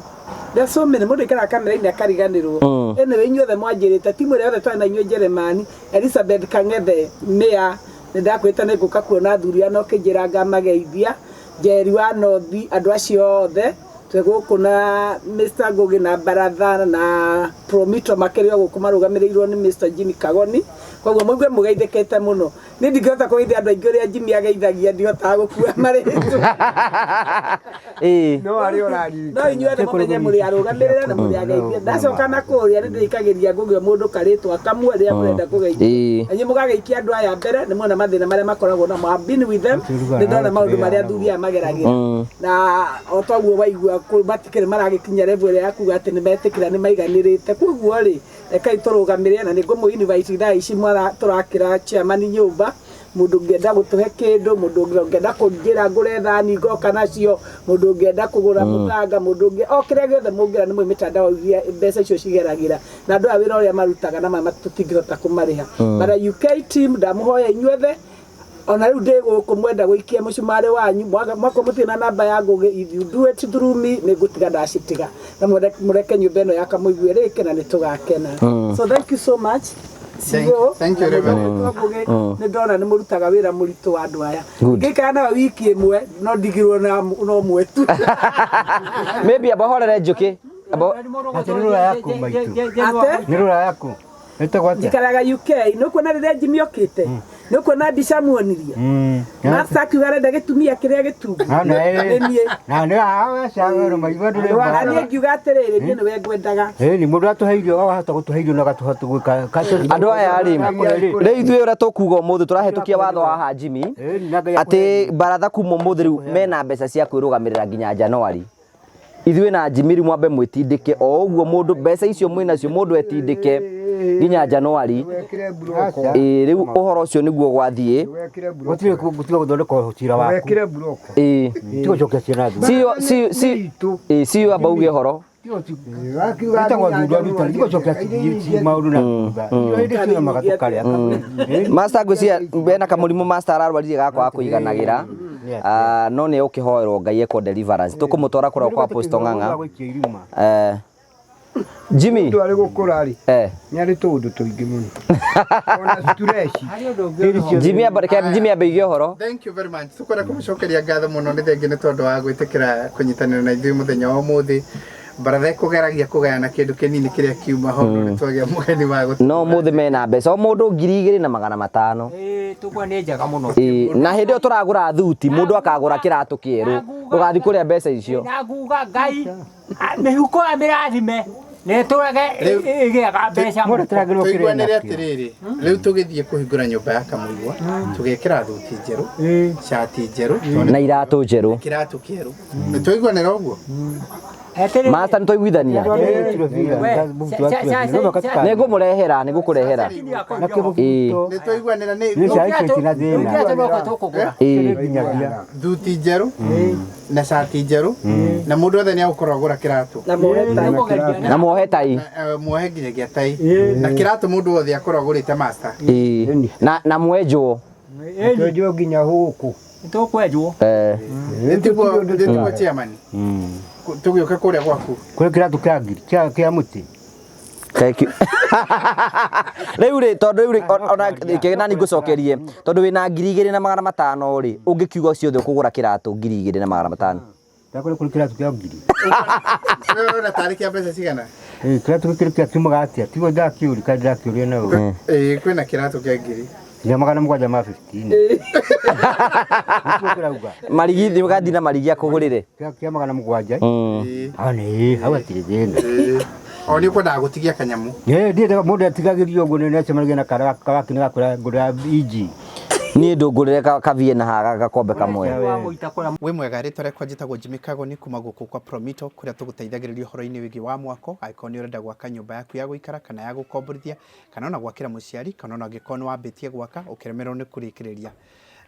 S7: Ndasome nĩ mũndũ ikara kamera-inĩ akariganĩrwo. Ene inyuothe mwanjĩrĩte timu ĩrĩa yothe twarĩ na inyuĩ Jeremani, Elizabeth Kang'ethe Mĩa nĩ ndakwĩta nĩ ngũka kuona athuri ano kĩnjĩra ngamageithia. Njeri wa Nothi andũ acio othe twegũkũ na Mr. Ngugi na Baratha na Promito makĩrĩo gũkũ marũgamĩrĩirwo nĩ Mr. Jimmy Kagoni. Koguo mũigwe mũgeithĩkĩte mũno. Nĩ ndingĩhota kũgeithia andũ aingĩ ũrĩa Jimmy ageithagia ndihotaga gũkua marĩtwa.
S2: No arĩ orari.
S7: No inyuothe mũmenye mũrĩ arũgamĩrĩre na mũrĩ ageithia. Ndacoka na kũrĩa nĩ ndĩikagĩria Ngugi mũndũ karĩtwa kamwe rĩrĩa mũrenda kũgeithia. Enyi mũgagĩikia andũ aya mbere nĩ muona mathĩna marĩa makoragwo namo. I've been with them. Nĩ ndona maũndũ marĩa athuri aya mageragĩra. Na o toguo waigua matikĩrĩ maragĩkinya level ĩrĩa yakuga atĩ nĩ metĩkĩra nĩ maiganĩrĩte. Koguo rĩ rekai tũrũgamĩrĩre na nĩ ngũmũ invite thaa ici tũrakĩra chairman nyũmba. Mũndũ ũngĩenda gũtũhe kĩndũ, mũndũ ũngĩenda kũnjĩra ngũre thani ngoka nacio, mũndũ ũngĩenda kũgũra mũthanga, mũndũ ũngĩ o kĩrĩa gĩothe mũngĩra nĩ mwĩ mĩtandao iria mbeca icio cigeragĩra. Na andũ a wĩra ũrĩa marutaga na tũtingĩhota kũmarĩha. Bara UK team ndamũhoya inyuothe ona rĩu ndĩ gũkũ mwenda gũikia mũcumarĩ wanyu mwako mũtirĩ na namba ya Ngugi, if you do it through me nĩ ngũtiga ndacitiga na mũreke nyũmba ĩno yakwa mũigue rĩke na nĩ tũgakena. So thank you so much.
S1: Thank you very much.
S7: Nĩ ndona nĩ mũrutaga wĩra mũritũ wa andũ aya. Ngĩikara na wiki ĩmwe no ndigirwo no mwe tu.
S3: Maybe abahorere Njũkĩ.
S2: Nĩrũra yaku maitũ. Nĩrũra yaku. Nĩtagwatĩa.
S7: Njikaraga UK. Nĩ kuona rĩrĩa Jimmy okĩte. nuko na mbica muonirie master akiuga arenda gitumia kiria gitungu
S4: na nä acagå maigua ndå rä
S7: ani ngiuga atiriri niĩ nĩwe ngwendaga
S4: nä må ndå atåheirio wahota gå tåheirio na gatåhota gwä ka
S3: andå aya rä rä ithuä å rä a tå kuga å må thä tå rahätå kia watho haha Jimmy atä baratha kuma å må thä rä u mena mbeca cia kwä rå gamä rä ra nginya Januari ithuä na Jimmy mwambe mwĩtindä ke o å guo må ndå mbeca icio mwä nacio må ndå etindä ke nginya Januari rä u å horo å cio nä guo gwathiä
S4: gå tiga gå thondeka cira waku tiga cokia ciana
S3: cio amba uge horo Master ngwĩciria bena kamũrimũ Master ararwarire gaka wa kũiganagĩra no nĩ ũkĩhoerwo Ngai eko deliverance tũkũmũtwara kũrĩa kwa Apostle Ng'ang'a Jimmy
S2: ndwari gukura ri ni ari tundu tuingi muno ona stress
S3: Jimmy abeige horo.
S1: Thank you very much tukora kumucokeria ngatho muno ni thengi ni tondu wa gwitikira kunyitanira na ithui muthenya wa muthi baratha kugeragia kugayana kindu kinini kiria kiuma ho ni twagia mugeni wa gutu
S3: no muthi mena mbeca o mundu 2,500
S5: tukwa ni njega muno
S3: na hindi o turagura thuti mundu akagura kiratu kieru ugathi kuria mbeca icio
S5: na nguga Ngai mihuko ya mirathime ne turage igiaga mbeca
S4: mundu turagirwo
S1: kirena atiriri riu tugithie kuhingura nyumba ya Kamũigua tugekira thuti njeru shati njeru
S3: na iratu njeru
S1: kiratu kieru ni tuiguanira uguo
S3: Master nĩ twaiguithania nĩ ngũmũrehera nĩ ngũkũrehera
S1: nĩ twaiguanĩra nĩ thuti njerũ na shati njerũ na mũndũ othe nĩ agũkorwo agũra kĩratũ
S3: na mohe tai
S1: muohe nginyagia tai na kĩratũ mũndũ wothe akorwo agũrĩte Master
S3: na mwenjwo
S2: twenjwo nginya huku
S5: tukwenjwo
S1: nĩtiguo chairman tugioka kuria gwaku
S4: kuri kiratu kia ngiri kia muti
S3: riu ri tondu riu ona kigena ni ngucokerie tondu wina 2,500 ri ungikiuga ciothe ukugura kiratu 2,500
S4: ndakore kuri kiratu kia ngiri
S1: ona tariki ya mbeca cigana
S4: kiratu kia kiumaga atia tigo ndakiuri kandi ndakiuri na
S1: kwina kiratu kia ngiri
S4: ya magana mugwanja ma 15
S3: marigi thi gathi na marigi akugurire
S4: kia magana mugwanja ani hawa tirithenda
S1: oni kwenda gutigia kanyamu
S4: ndiendaga mundu atigagirio uguo ni necemanagia na kawakini gakura ngura iji
S3: ni ndungurire kavie na haga gakombe kamwe
S1: we mwega ri tore kwa njitagwo Jimmy Kagoni kuma guku kwa Promito kuria tuguteithagiriria horo-ini wigi wa mwako aikoni ni urenda gwaka nyumba yaku ya guikara kana ya gukomborithia kana ona gwakira muciari kana ona gikono wambitie gwaka ukiremerwo ni kurikiriria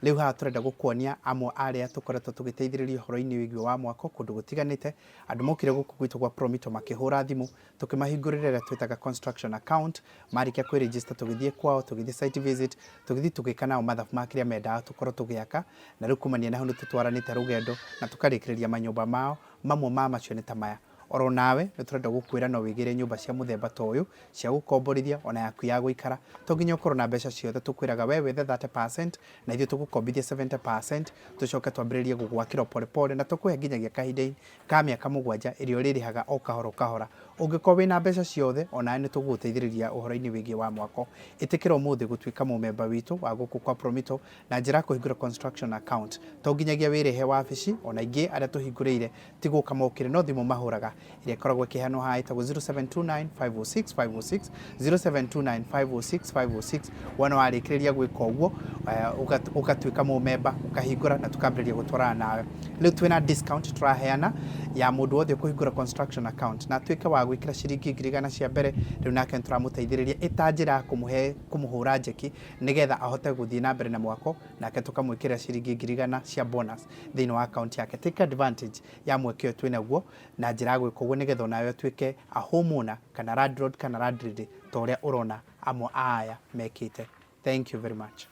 S1: riu haha turenda gukuonia amwe aria tukoretwo tugiteithiriria horo-ini wigi wa mwako kundu gutiganite andu mokire guku gwitu kwa Promito makihura thimu tukimahingurira twitaga construction account marikia kwi register tugithie kwao tugithie site visit tugithie tugikana o mathabu makiria menda tukorwo tugiaka na riu kumania na hundu tutwaranite rugendo na tukarikiriria manyumba mao mamwe ma macio ni tamaya oro nawe ni turenda gukwira no wigire nyumba cia muthemba ta uyu cia gukomborithia ona yaku ya guikara to nginya ukorwo na mbeca ciothe tukwiraga we wethe 30% na ithuĩ tugukombithia 70% tucoke twambĩrĩrie gũgwakĩra pole na tukuhe nginyagia kahinda ka mĩaka 7 ĩrĩa ũrĩrĩhaga o kahora ũngĩkorwo wĩna mbeca ciothe ona nĩ tũgũgũteithĩrĩria ũhoro-inĩ wĩgiĩ wa mwako ĩtĩkĩra ũmũthĩ gũtuĩka mũmemba witũ wa gũkũ kwa Promito na njĩra kũhingũra construction account to nginyagia wĩrĩhe wabici ona ingĩ arĩa tũhingũrĩire ti gũka mokĩre no thimũ mahũraga ĩrĩa ĩkoragwo ĩkĩheanwo haha ĩtagwo 0729506506 0729506506 wona warĩkĩrĩria gwĩka ũguo ũgatuĩka mũmemba ũkahingũra na tũkambĩrĩria gũtwarana nawe rĩu twĩna discount tũraheana ya mũndũ wothe kũhingũra construction account na tuĩke wa gwĩkĩra ciringi 100 cia mbere rĩu nake nĩtũramũteithĩrĩria ĩta njĩra ya kũmũhũra njeki nĩgetha ahote gũthiĩ na mbere na mwako nake tũkamwĩkĩra ciringi 100 cia bonus thĩinĩ wa account yake take advantage ya mweke ũyũ twĩnaguo na njĩra ya gwĩka ũguo nĩgetha onawe ũtuĩke a homeowner kana landlord kana landlady ta ũrĩa ũrona amwe aya mekĩte. Thank you very much.